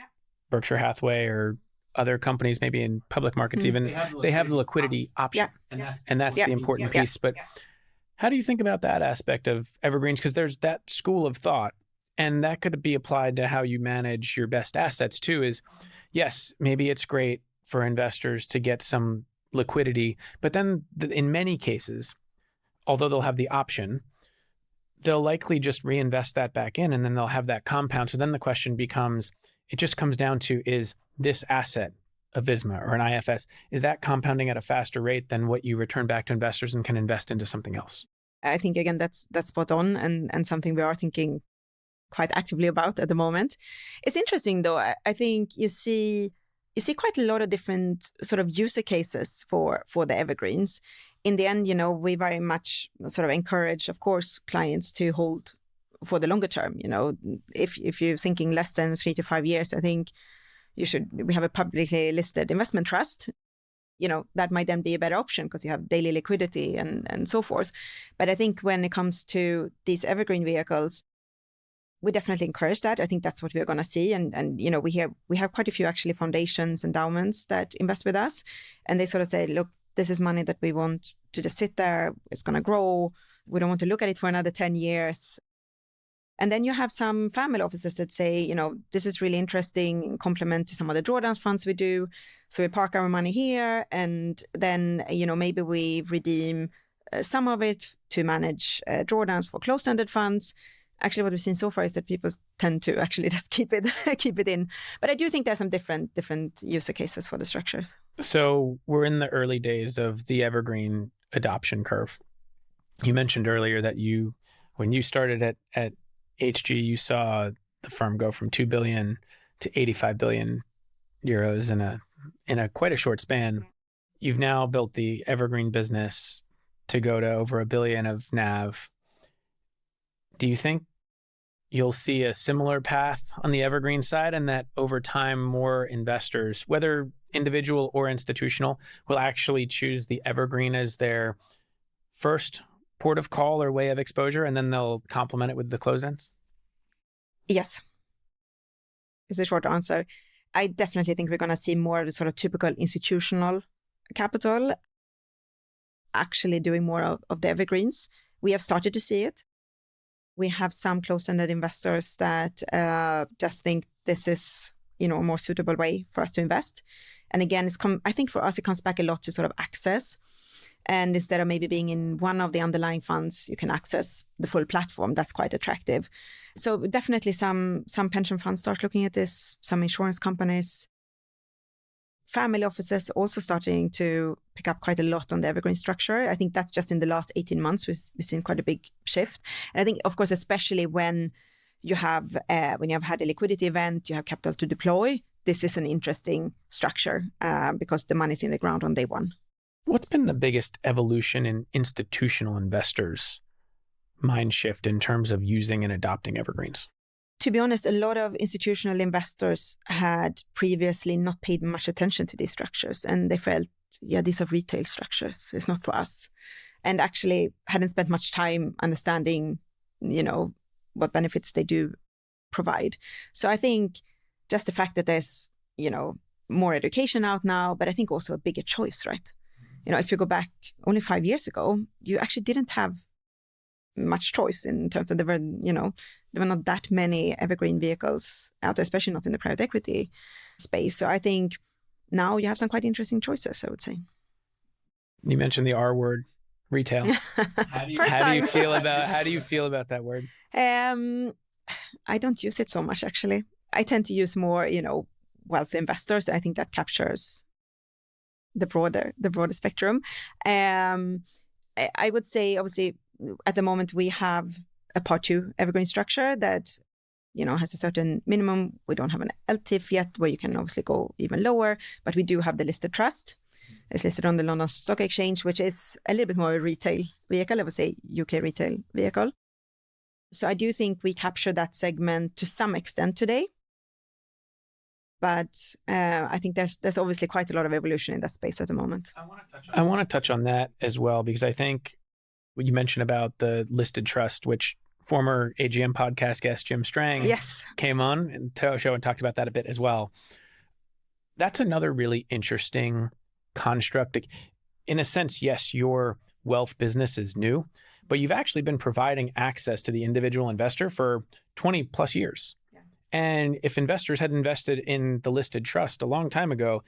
Berkshire Hathaway or other companies, maybe in public markets even. They have the liquidity option. And that's the important piece. But how do you think about that aspect of evergreens? Because there's that school of thought, and that could be applied to how you manage your best assets too, is yes, maybe it's great for investors to get some liquidity, but then in many cases, although they'll have the option, they'll likely just reinvest that back in, and then they'll have that compound. So then the question becomes, it just comes down to, is this asset, a Visma or an IFS, is that compounding at a faster rate than what you return back to investors and can invest into something else? I think, again, that's spot on, and something we are thinking quite actively about at the moment. It's interesting, though. I think you see quite a lot of different sort of user cases for the evergreens. In the end, we very much sort of encourage, of course, clients to hold for the longer term. If you're thinking less than 3 to 5 years, I think we have a publicly listed investment trust. That might then be a better option because you have daily liquidity and so forth. But I think when it comes to these evergreen vehicles, we definitely encourage that. I think that's what we're going to see. And we have quite a few actually foundations, endowments that invest with us. And they sort of say, look, this is money that we want to just sit there. It's going to grow. We don't want to look at it for another 10 years. And then you have some family offices that say, this is really interesting in complement to some of the drawdowns funds we do. So we park our money here, and then, maybe we redeem some of it to manage drawdowns for closed-ended funds. Actually, what we've seen so far is that people tend to actually just keep it in. But I do think there's some different user cases for the structures. So we're in the early days of the evergreen adoption curve. You mentioned earlier that when you started at HG, you saw the firm go from 2 billion to 85 billion euros in a quite a short span. You've now built the evergreen business to go to over $1 billion of NAV. Do you think you'll see a similar path on the evergreen side, and that over time more investors, whether individual or institutional, will actually choose the evergreen as their first port of call or way of exposure, and then they'll complement it with the closed ends? Yes, is the short answer. I definitely think we're going to see more of the sort of typical institutional capital actually doing more of the evergreens. We have started to see it. We have some closed-ended investors that just think this is, a more suitable way for us to invest. And again, I think for us, it comes back a lot to sort of access. And instead of maybe being in one of the underlying funds, you can access the full platform. That's quite attractive. So definitely some pension funds start looking at this, some insurance companies. Family offices also starting to pick up quite a lot on the evergreen structure. I think that's just in the last 18 months, we've seen quite a big shift. And I think, of course, especially when you have had a liquidity event, you have capital to deploy, this is an interesting structure because the money's in the ground on day one. What's been the biggest evolution in institutional investors' mind shift in terms of using and adopting evergreens? To be honest, a lot of institutional investors had previously not paid much attention to these structures, and they felt, these are retail structures. It's not for us. And actually hadn't spent much time understanding, what benefits they do provide. So I think just the fact that there's, more education out now, but I think also a bigger choice, right? If you go back only 5 years ago, you actually didn't have much choice in terms of there were not that many evergreen vehicles out there, especially not in the private equity space. So I think now you have some quite interesting choices, I would say. You mentioned the R word, retail. How do you feel about that word? I don't use it so much, actually. I tend to use more, wealthy investors. I think that captures the broader spectrum. I would say, obviously, at the moment we have a Part 2 Evergreen structure that has a certain minimum. We don't have an LTIF yet, where you can obviously go even lower, but we do have the listed trust. It's listed on the London Stock Exchange, which is a little bit more a retail vehicle, I would say UK retail vehicle. So I do think we capture that segment to some extent today. But I think there's obviously quite a lot of evolution in that space at the moment. I want to touch on that as well, because I think what you mentioned about the listed trust, which former AGM podcast guest Jim Strang came on and show and talked about that a bit as well. That's another really interesting construct. In a sense, yes, your wealth business is new, but you've actually been providing access to the individual investor for 20 plus years. And if investors had invested in the listed trust a long time ago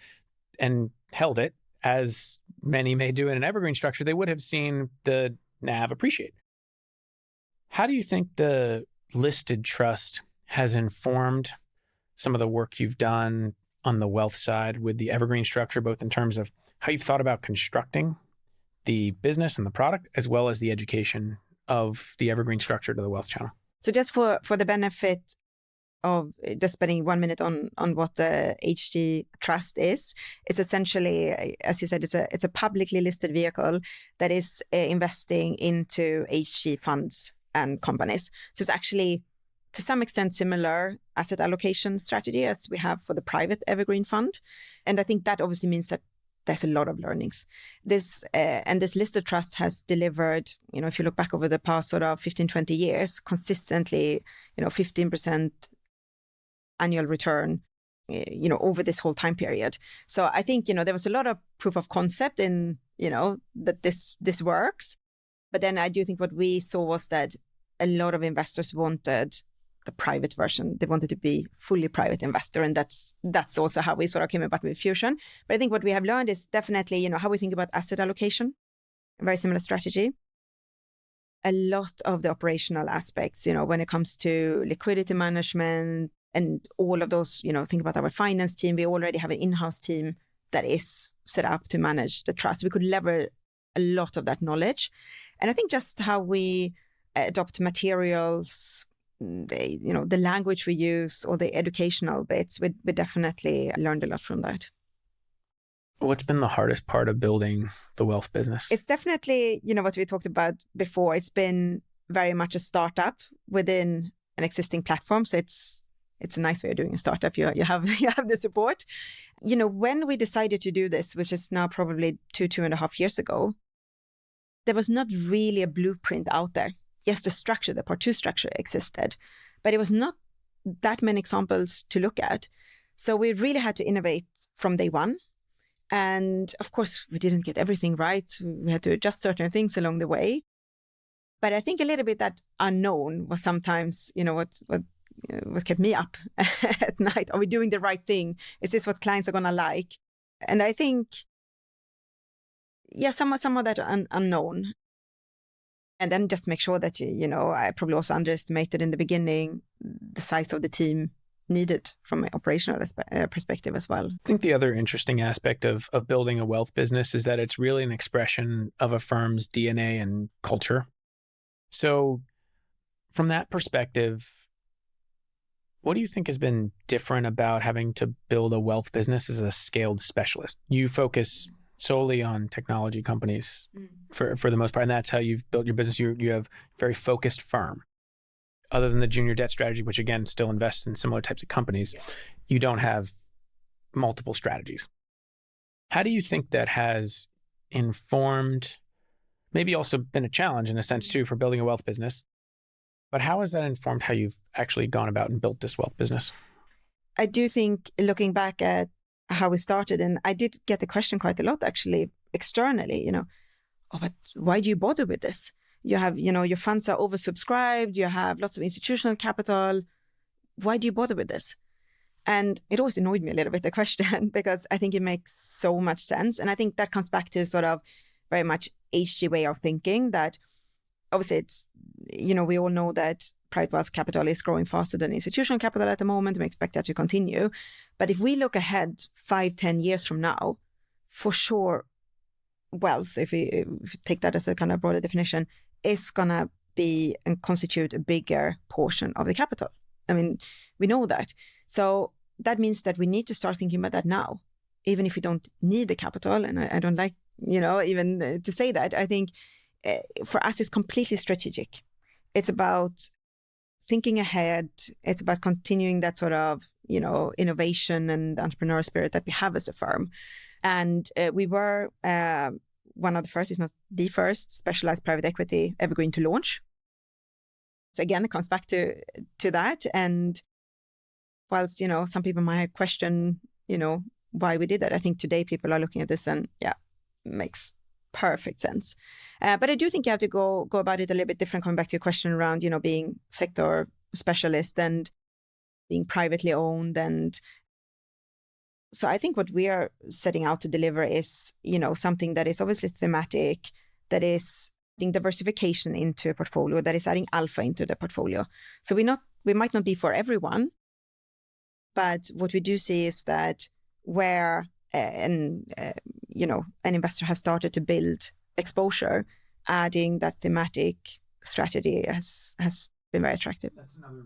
and held it, as many may do in an evergreen structure, they would have seen the NAV appreciate. How do you think the listed trust has informed some of the work you've done on the wealth side with the evergreen structure, both in terms of how you've thought about constructing the business and the product, as well as the education of the evergreen structure to the wealth channel? So just for the benefit of just spending 1 minute on what the HG Trust is, it's essentially, as you said, it's a publicly listed vehicle that is investing into HG funds and companies. So it's actually, to some extent, similar asset allocation strategy as we have for the private Evergreen fund. And I think that obviously means that there's a lot of learnings. This listed trust has delivered, if you look back over the past sort of 15, 20 years, consistently, 15% annual return, over this whole time period. So I think, there was a lot of proof of concept in, that this works. But then I do think what we saw was that a lot of investors wanted the private version. They wanted to be fully private investor. And that's also how we sort of came about with Fusion. But I think what we have learned is definitely, how we think about asset allocation, a very similar strategy. A lot of the operational aspects, when it comes to liquidity management and all of those, think about our finance team. We already have an in-house team that is set up to manage the trust. We could leverage a lot of that knowledge. And I think just how we adopt materials, the language we use, or the educational bits, we definitely learned a lot from that. What's been the hardest part of building the wealth business? It's definitely, what we talked about before. It's been very much a startup within an existing platform. So it's a nice way of doing a startup. You have the support. When we decided to do this, which is now probably 2.5 years ago, there was not really a blueprint out there. Yes, the Part 2 structure existed, but it was not that many examples to look at. So we really had to innovate from day one. And of course, we didn't get everything right. We had to adjust certain things along the way. But I think a little bit that unknown was sometimes, what kept me up at night. Are we doing the right thing? Is this what clients are going to like? And I think, some of that unknown. And then just make sure that, I probably also underestimated in the beginning the size of the team needed from an operational perspective as well. I think the other interesting aspect of building a wealth business is that it's really an expression of a firm's DNA and culture. So from that perspective, what do you think has been different about having to build a wealth business as a scaled specialist? You focus solely on technology companies for the most part, and that's how you've built your business. You have a very focused firm. Other than the junior debt strategy, which again still invests in similar types of companies, you don't have multiple strategies. How do you think that has informed, maybe also been a challenge in a sense too for building a wealth business, but how has that informed how you've actually gone about and built this wealth business? I do think, looking back at how we started, and I did get the question quite a lot actually externally, but why do you bother with this? You have, your funds are oversubscribed, you have lots of institutional capital. Why do you bother with this? And it always annoyed me a little bit, the question, because I think it makes so much sense. And I think that comes back to sort of very much HG way of thinking, that obviously it's, we all know that private wealth capital is growing faster than institutional capital at the moment. We expect that to continue. But if we look ahead 5-10 years from now, for sure, wealth, if we take that as a kind of broader definition, is going to be and constitute a bigger portion of the capital. I mean, we know that. So that means that we need to start thinking about that now, even if we don't need the capital. And I don't like, even to say that. I think for us, it's completely strategic. It's about thinking ahead. It's about continuing that sort of, innovation and entrepreneurial spirit that we have as a firm. And we were one of the first, if not the first, specialized private equity evergreen to launch. So again, it comes back to that. And whilst, some people might question, why we did that, I think today people are looking at this and it makes perfect sense. But I do think you have to go about it a little bit different, coming back to your question around, being sector specialist and being privately owned. And so I think what we are setting out to deliver is, something that is obviously thematic, that is adding diversification into a portfolio, that is adding alpha into the portfolio. So we might not be for everyone, but what we do see is that where an investor has started to build exposure, adding that thematic strategy has been very attractive.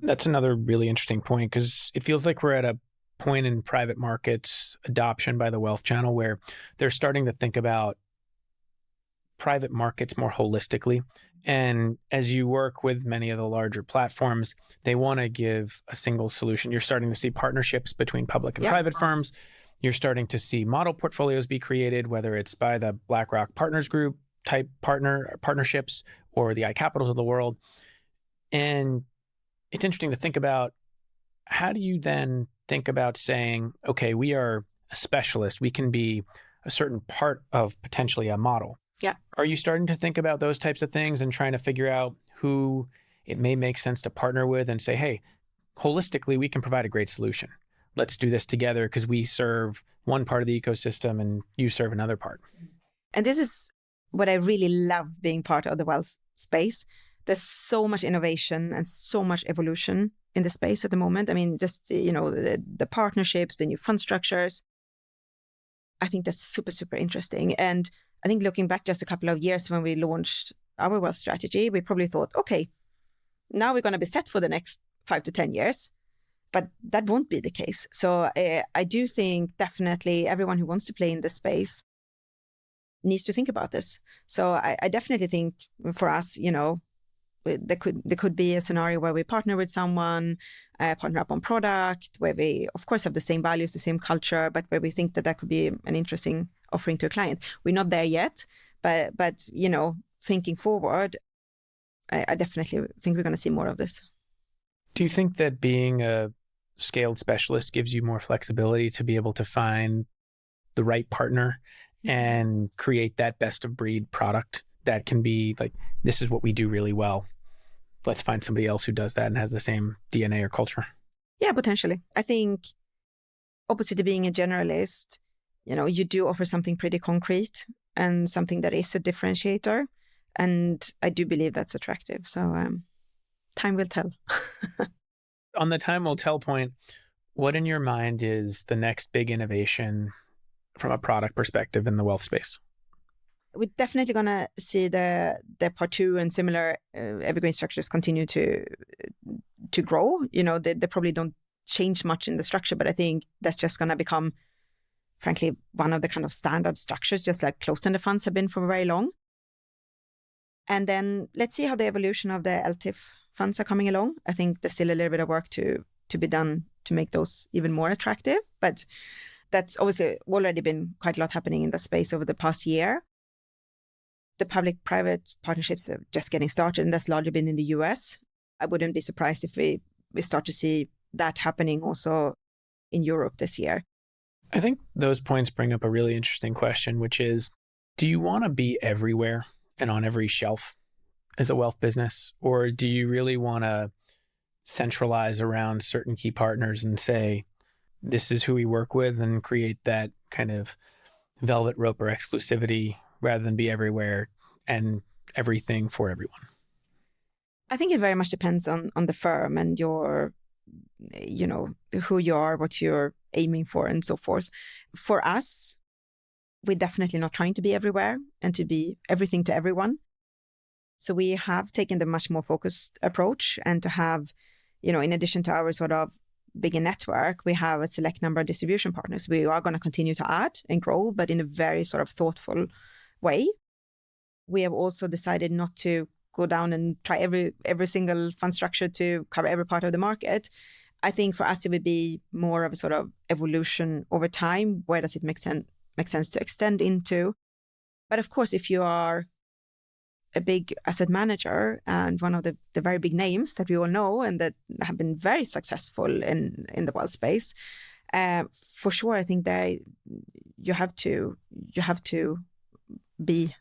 That's another really interesting point, because it feels like we're at a point in private markets adoption by the wealth channel where they're starting to think about private markets more holistically. And as you work with many of the larger platforms, they want to give a single solution. You're starting to see partnerships between public and private firms. You're starting to see model portfolios be created, whether it's by the BlackRock Partners Group type partnerships or the iCapitals of the world. And it's interesting to think about, how do you then think about saying, okay, we are a specialist, we can be a certain part of potentially a model. Yeah. Are you starting to think about those types of things and trying to figure out who it may make sense to partner with and say, hey, holistically, we can provide a great solution. Let's do this together because we serve one part of the ecosystem and you serve another part. And this is what I really love being part of the wealth space. There's so much innovation and so much evolution in the space at the moment. I mean, just, the partnerships, the new fund structures. I think that's super, super interesting. And I think looking back just a couple of years when we launched our wealth strategy, we probably thought, okay, now we're going to be set for the next 5 to 10 years. But that won't be the case. So I do think definitely everyone who wants to play in this space needs to think about this. So I definitely think for us, there could be a scenario where we partner with someone, partner up on product, where we, of course, have the same values, the same culture, but where we think that could be an interesting offering to a client. We're not there yet, but thinking forward, I definitely think we're going to see more of this. Do you think that being a scaled specialist gives you more flexibility to be able to find the right partner and create that best of breed product that can be like, this is what we do really well. Let's find somebody else who does that and has the same DNA or culture? Yeah, potentially. I think opposite to being a generalist, you do offer something pretty concrete and something that is a differentiator. And I do believe that's attractive. So time will tell. On the time will tell point, what in your mind is the next big innovation from a product perspective in the wealth space? We're definitely going to see the part 2 and similar evergreen structures continue to grow. They probably don't change much in the structure, but I think that's just going to become, frankly, one of the kind of standard structures, just like closed-ended funds have been for very long. And then let's see how the evolution of the LTIF funds are coming along. I think there's still a little bit of work to be done to make those even more attractive. But that's obviously already been quite a lot happening in that space over the past year. The public-private partnerships are just getting started, and that's largely been in the US. I wouldn't be surprised if we start to see that happening also in Europe this year. I think those points bring up a really interesting question, which is, do you want to be everywhere and on every shelf as a wealth business? Or do you really want to centralize around certain key partners and say, this is who we work with, and create that kind of velvet rope or exclusivity rather than be everywhere and everything for everyone? I think it very much depends on the firm and your, who you are, what you're aiming for, and so forth. For us, we're definitely not trying to be everywhere and to be everything to everyone. So we have taken the much more focused approach, and to have, in addition to our sort of bigger network, we have a select number of distribution partners. We are going to continue to add and grow, but in a very sort of thoughtful way. We have also decided not to go down and try every single fund structure to cover every part of the market. I think for us, it would be more of a sort of evolution over time. Where does it make sense to extend into? But of course, if you are a big asset manager and one of the very big names that we all know and that have been very successful in the wealth space, for sure, I think you have to be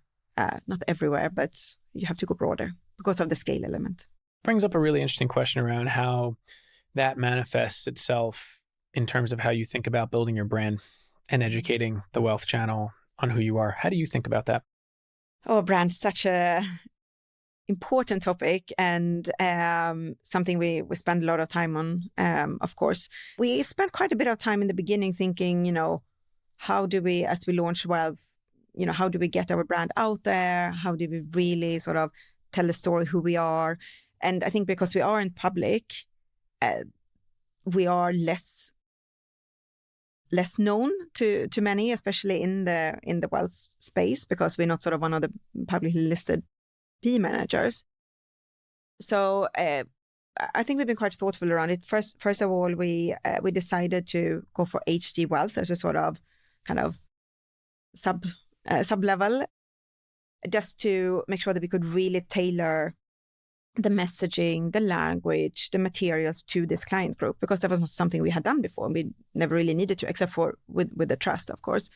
not everywhere, but you have to go broader because of the scale element. Brings up a really interesting question around how that manifests itself in terms of how you think about building your brand and educating the wealth channel on who you are. How do you think about that? Oh, brand, such a important topic, and something we spend a lot of time on, of course. We spent quite a bit of time in the beginning thinking, how do we, as we launch wealth, how do we get our brand out there? How do we really sort of tell the story who we are? And I think because we aren't public, we are less known to many, especially in the wealth space, because we're not sort of one of the publicly listed PE managers. So I think we've been quite thoughtful around it. First of all, we decided to go for HG Wealth as a sort of kind of sub level, just to make sure that we could really tailor the messaging, the language, the materials to this client group, because that was not something we had done before. We never really needed to, except for with the trust, of course.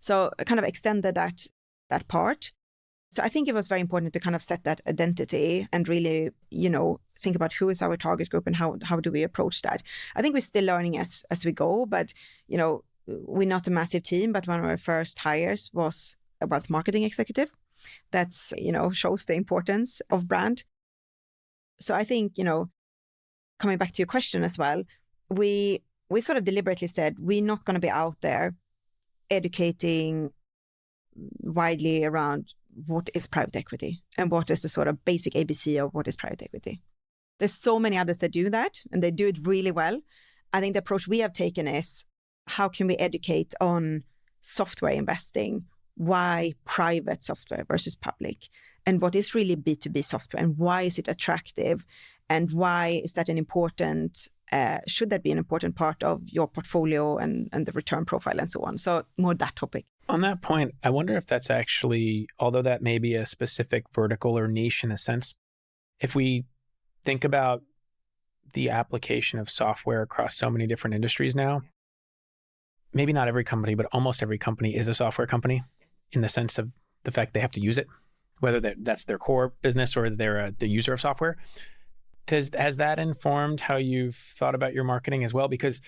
So I kind of extended that part. So I think it was very important to kind of set that identity and really, think about who is our target group and how do we approach that. I think we're still learning as we go, but, we're not a massive team, but one of our first hires was a wealth marketing executive. That's, shows the importance of brand. So I think, coming back to your question as well, we sort of deliberately said, we're not going to be out there educating widely around what is private equity and what is the sort of basic ABC of what is private equity. There's so many others that do that, and they do it really well. I think the approach we have taken is, how can we educate on software investing? Why private software versus public? And what is really B2B software, and why is it attractive? And why is that should that be an important part of your portfolio and the return profile and so on? So more that topic. On that point, I wonder if that's actually, although that may be a specific vertical or niche in a sense, if we think about the application of software across so many different industries now, maybe not every company, but almost every company is a software company in the sense of the fact they have to use it, whether that's their core business or they're the user of software. Has that informed how you've thought about your marketing as well? Because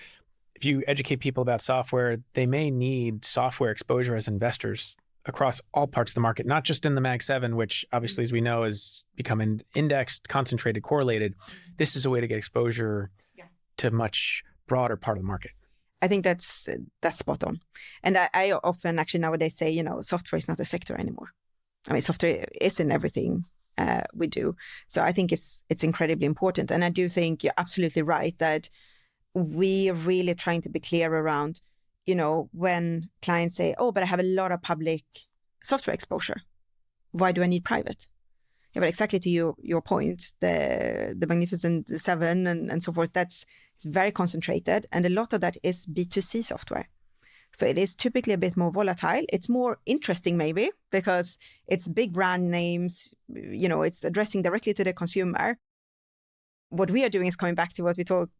if you educate people about software, they may need software exposure as investors across all parts of the market, not just in the Mag 7, which obviously, as we know, has become indexed, concentrated, correlated. This is a way to get exposure to a much broader part of the market. I think that's spot on. And I often actually nowadays say, software is not a sector anymore. I mean, software is in everything we do. So I think it's incredibly important. And I do think you're absolutely right that we are really trying to be clear around, when clients say, oh, but I have a lot of public software exposure. Why do I need private? Yeah, but exactly to your point, the Magnificent Seven and so forth, it's very concentrated. And a lot of that is B2C software. So it is typically a bit more volatile. It's more interesting maybe because it's big brand names, it's addressing directly to the consumer. What we are doing is coming back to what we talked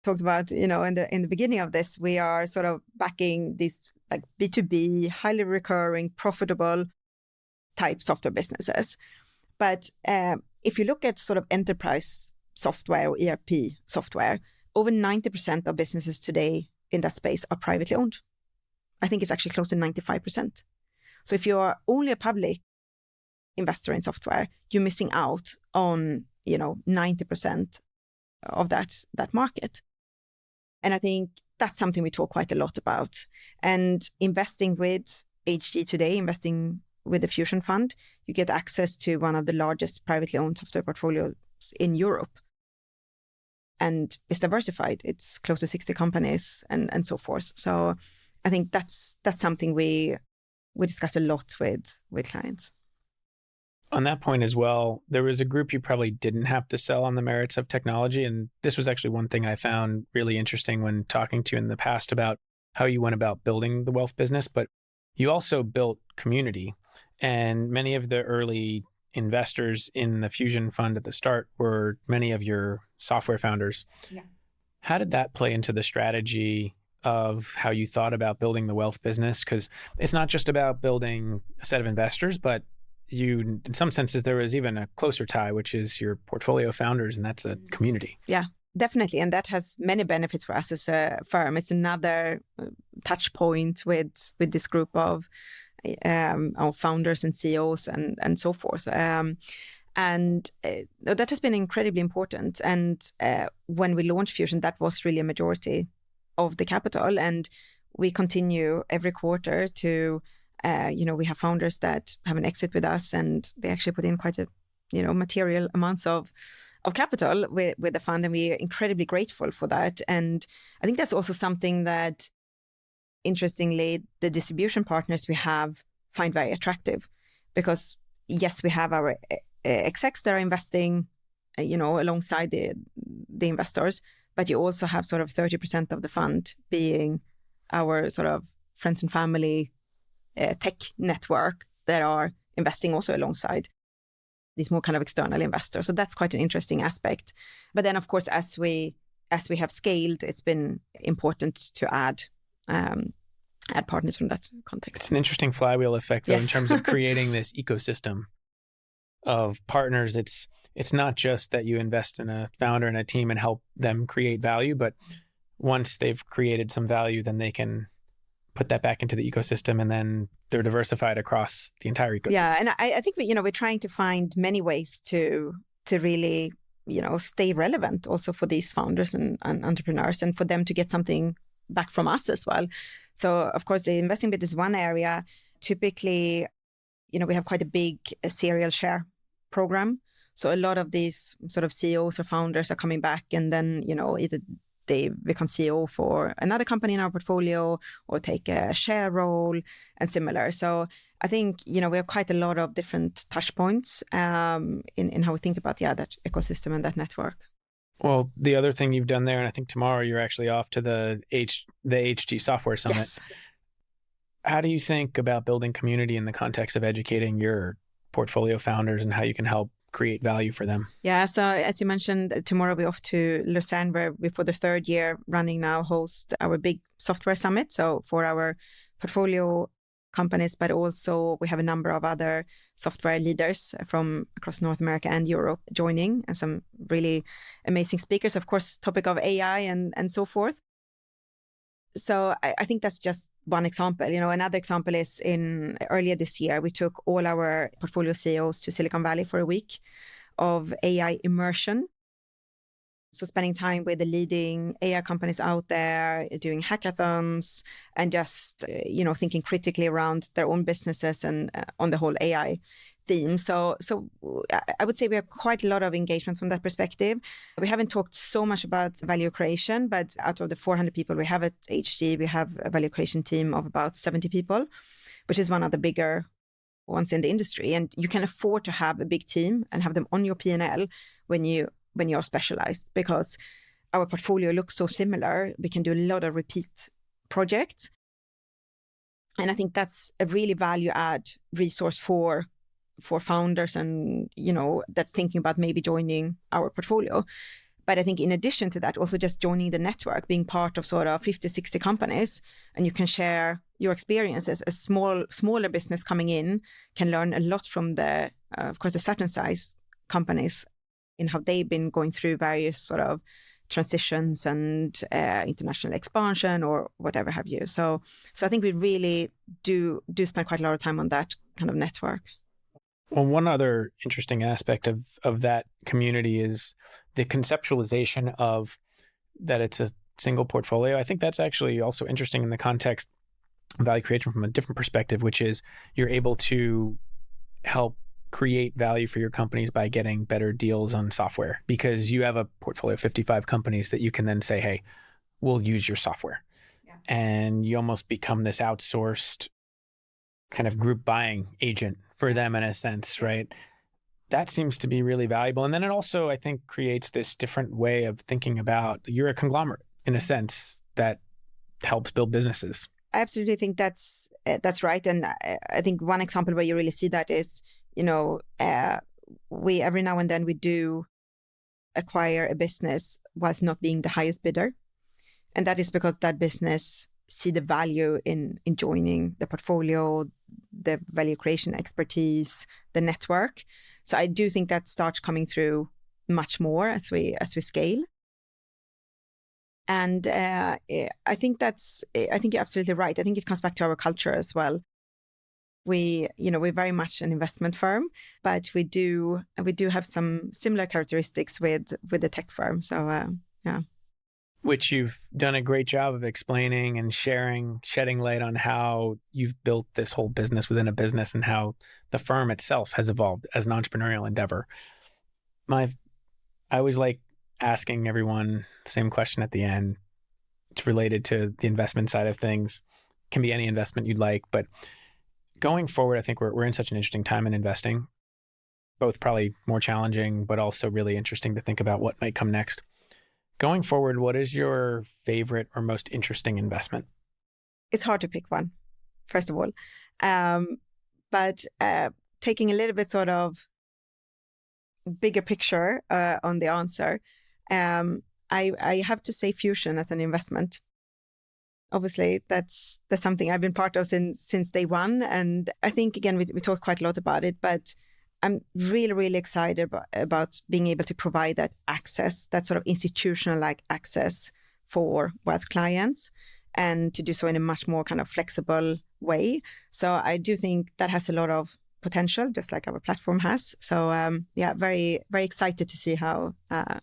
about, in the beginning of this. We are sort of backing these like B2B, highly recurring, profitable type software businesses. But if you look at sort of enterprise software or ERP software, over 90% of businesses today in that space are privately owned. I think it's actually close to 95%. So if you are only a public investor in software, you're missing out on, 90% of that market. And I think that's something we talk quite a lot about. And investing with HG today, investing with the Fusion Fund, you get access to one of the largest privately owned software portfolios in Europe. And it's diversified. It's close to 60 companies and so forth. So I think that's something we discuss a lot with clients. On that point as well, there was a group you probably didn't have to sell on the merits of technology. And this was actually one thing I found really interesting when talking to you in the past about how you went about building the wealth business. But you also built community. And many of the early investors in the Fusion Fund at the start were many of your software founders. Yeah. How did that play into the strategy of how you thought about building the wealth business? Because it's not just about building a set of investors, but you, in some senses, there was even a closer tie, which is your portfolio founders, and that's a community. Yeah, definitely. And that has many benefits for us as a firm. It's another touch point with this group of our founders and CEOs and so forth. And that has been incredibly important. And when we launched Fusion, that was really a majority of the capital. And we continue every quarter to, we have founders that have an exit with us, and they actually put in quite a, material amounts of capital with the fund. And we are incredibly grateful for that. And I think that's also something that, interestingly, the distribution partners we have find very attractive, because yes, we have our execs that are investing, alongside the investors, but you also have sort of 30% of the fund being our sort of friends and family tech network that are investing also alongside these more kind of external investors. So that's quite an interesting aspect. But then, of course, as we have scaled, it's been important to add partners from that context. It's an interesting flywheel effect, though, Yes. in terms of creating this ecosystem of partners. It's not just that you invest in a founder and a team and help them create value, but once they've created some value, then they can put that back into the ecosystem, and then they're diversified across the entire ecosystem. Yeah, and I think we're trying to find many ways to really stay relevant also for these founders and entrepreneurs, and for them to get something back from us as well. So of course, the investing bit is one area. Typically, we have quite a big serial share program. So a lot of these sort of CEOs or founders are coming back, and then either they become CEO for another company in our portfolio or take a share role and similar. So I think, we have quite a lot of different touch points in how we think about, that ecosystem and that network. Well, the other thing you've done there, and I think tomorrow you're actually off to the HG Software Summit. Yes. How do you think about building community in the context of educating your portfolio founders and how you can help create value for them? Yeah, so as you mentioned, tomorrow we're off to Lausanne, where we, for the third year running now, host our big software summit. So for our portfolio companies, but also we have a number of other software leaders from across North America and Europe joining, and some really amazing speakers, of course, topic of AI and so forth. So I think that's just one example. Another example is earlier this year, we took all our portfolio CEOs to Silicon Valley for a week of AI immersion. So spending time with the leading AI companies out there, doing hackathons, and just, thinking critically around their own businesses and on the whole AI theme. So I would say we have quite a lot of engagement from that perspective. We haven't talked so much about value creation, but out of the 400 people we have at HG, we have a value creation team of about 70 people, which is one of the bigger ones in the industry. And you can afford to have a big team and have them on your P&L when you're specialized, because our portfolio looks so similar. We can do a lot of repeat projects. And I think that's a really value add resource for founders and, that thinking about maybe joining our portfolio. But I think in addition to that, also just joining the network, being part of sort of 50, 60 companies, and you can share your experiences. A smaller business coming in can learn a lot from the certain size companies in how they've been going through various sort of transitions and international expansion or whatever have you. So I think we really do spend quite a lot of time on that kind of network. Well, one other interesting aspect of that community is the conceptualization of that it's a single portfolio. I think that's actually also interesting in the context of value creation from a different perspective, which is you're able to help create value for your companies by getting better deals on software because you have a portfolio of 55 companies that you can then say, hey, we'll use your software. Yeah. And you almost become this outsourced kind of group buying agent for them in a sense, right? That seems to be really valuable. And then it also, I think, creates this different way of thinking about you're a conglomerate in a sense that helps build businesses. I absolutely think that's right. And I think one example where you really see that is, we every now and then we do acquire a business whilst not being the highest bidder. And that is because that business see the value in joining the portfolio, the value creation expertise, the network. So I do think that starts coming through much more as we scale. And I think you're absolutely right. I think it comes back to our culture as well. We're very much an investment firm, but we do have some similar characteristics with the tech firm. So yeah. Which you've done a great job of explaining and shedding light on how you've built this whole business within a business and how the firm itself has evolved as an entrepreneurial endeavor. I always like asking everyone the same question at the end. It's related to the investment side of things. It can be any investment you'd like, but going forward, I think we're in such an interesting time in investing, both probably more challenging, but also really interesting to think about what might come next. Going forward, what is your favorite or most interesting investment? It's hard to pick one, first of all. But taking a little bit sort of bigger picture on the answer, I have to say Fusion as an investment. Obviously, that's something I've been part of since day one. And I think, again, we talked quite a lot about it, but I'm really, really excited about being able to provide that access, that sort of institutional-like access for wealth clients, and to do so in a much more kind of flexible way. So I do think that has a lot of potential, just like our platform has. So very, very excited to see how that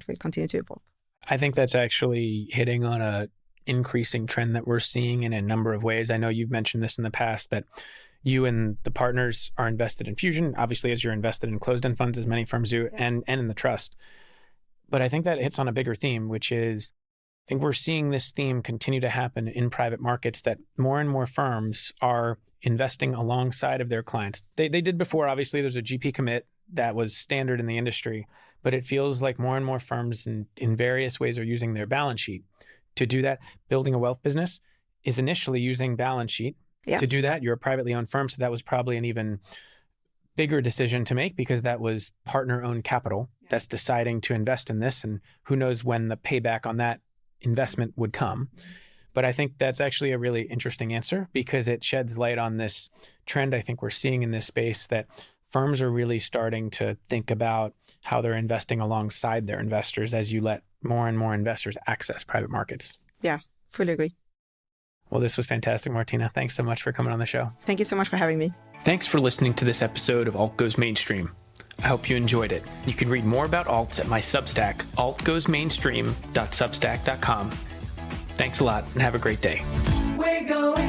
will continue to evolve. I think that's actually hitting on a increasing trend that we're seeing in a number of ways. I know you've mentioned this in the past that you and the partners are invested in Fusion, obviously, as you're invested in closed-end funds, as many firms do, and in the trust. But I think that hits on a bigger theme, which is, I think we're seeing this theme continue to happen in private markets, that more and more firms are investing alongside of their clients. They did before, obviously, there's a GP commit that was standard in the industry, but it feels like more and more firms in various ways are using their balance sheet to do that. Building a wealth business is initially using balance sheet. Yeah. To do that, you're a privately owned firm, so that was probably an even bigger decision to make because that was partner-owned capital that's deciding to invest in this, and who knows when the payback on that investment would come. But I think that's actually a really interesting answer because it sheds light on this trend I think we're seeing in this space, that firms are really starting to think about how they're investing alongside their investors as you let more and more investors access private markets. Yeah, fully agree. Well, this was fantastic, Martina. Thanks so much for coming on the show. Thank you so much for having me. Thanks for listening to this episode of Alt Goes Mainstream. I hope you enjoyed it. You can read more about alts at my Substack, altgoesmainstream.substack.com. Thanks a lot and have a great day. We're going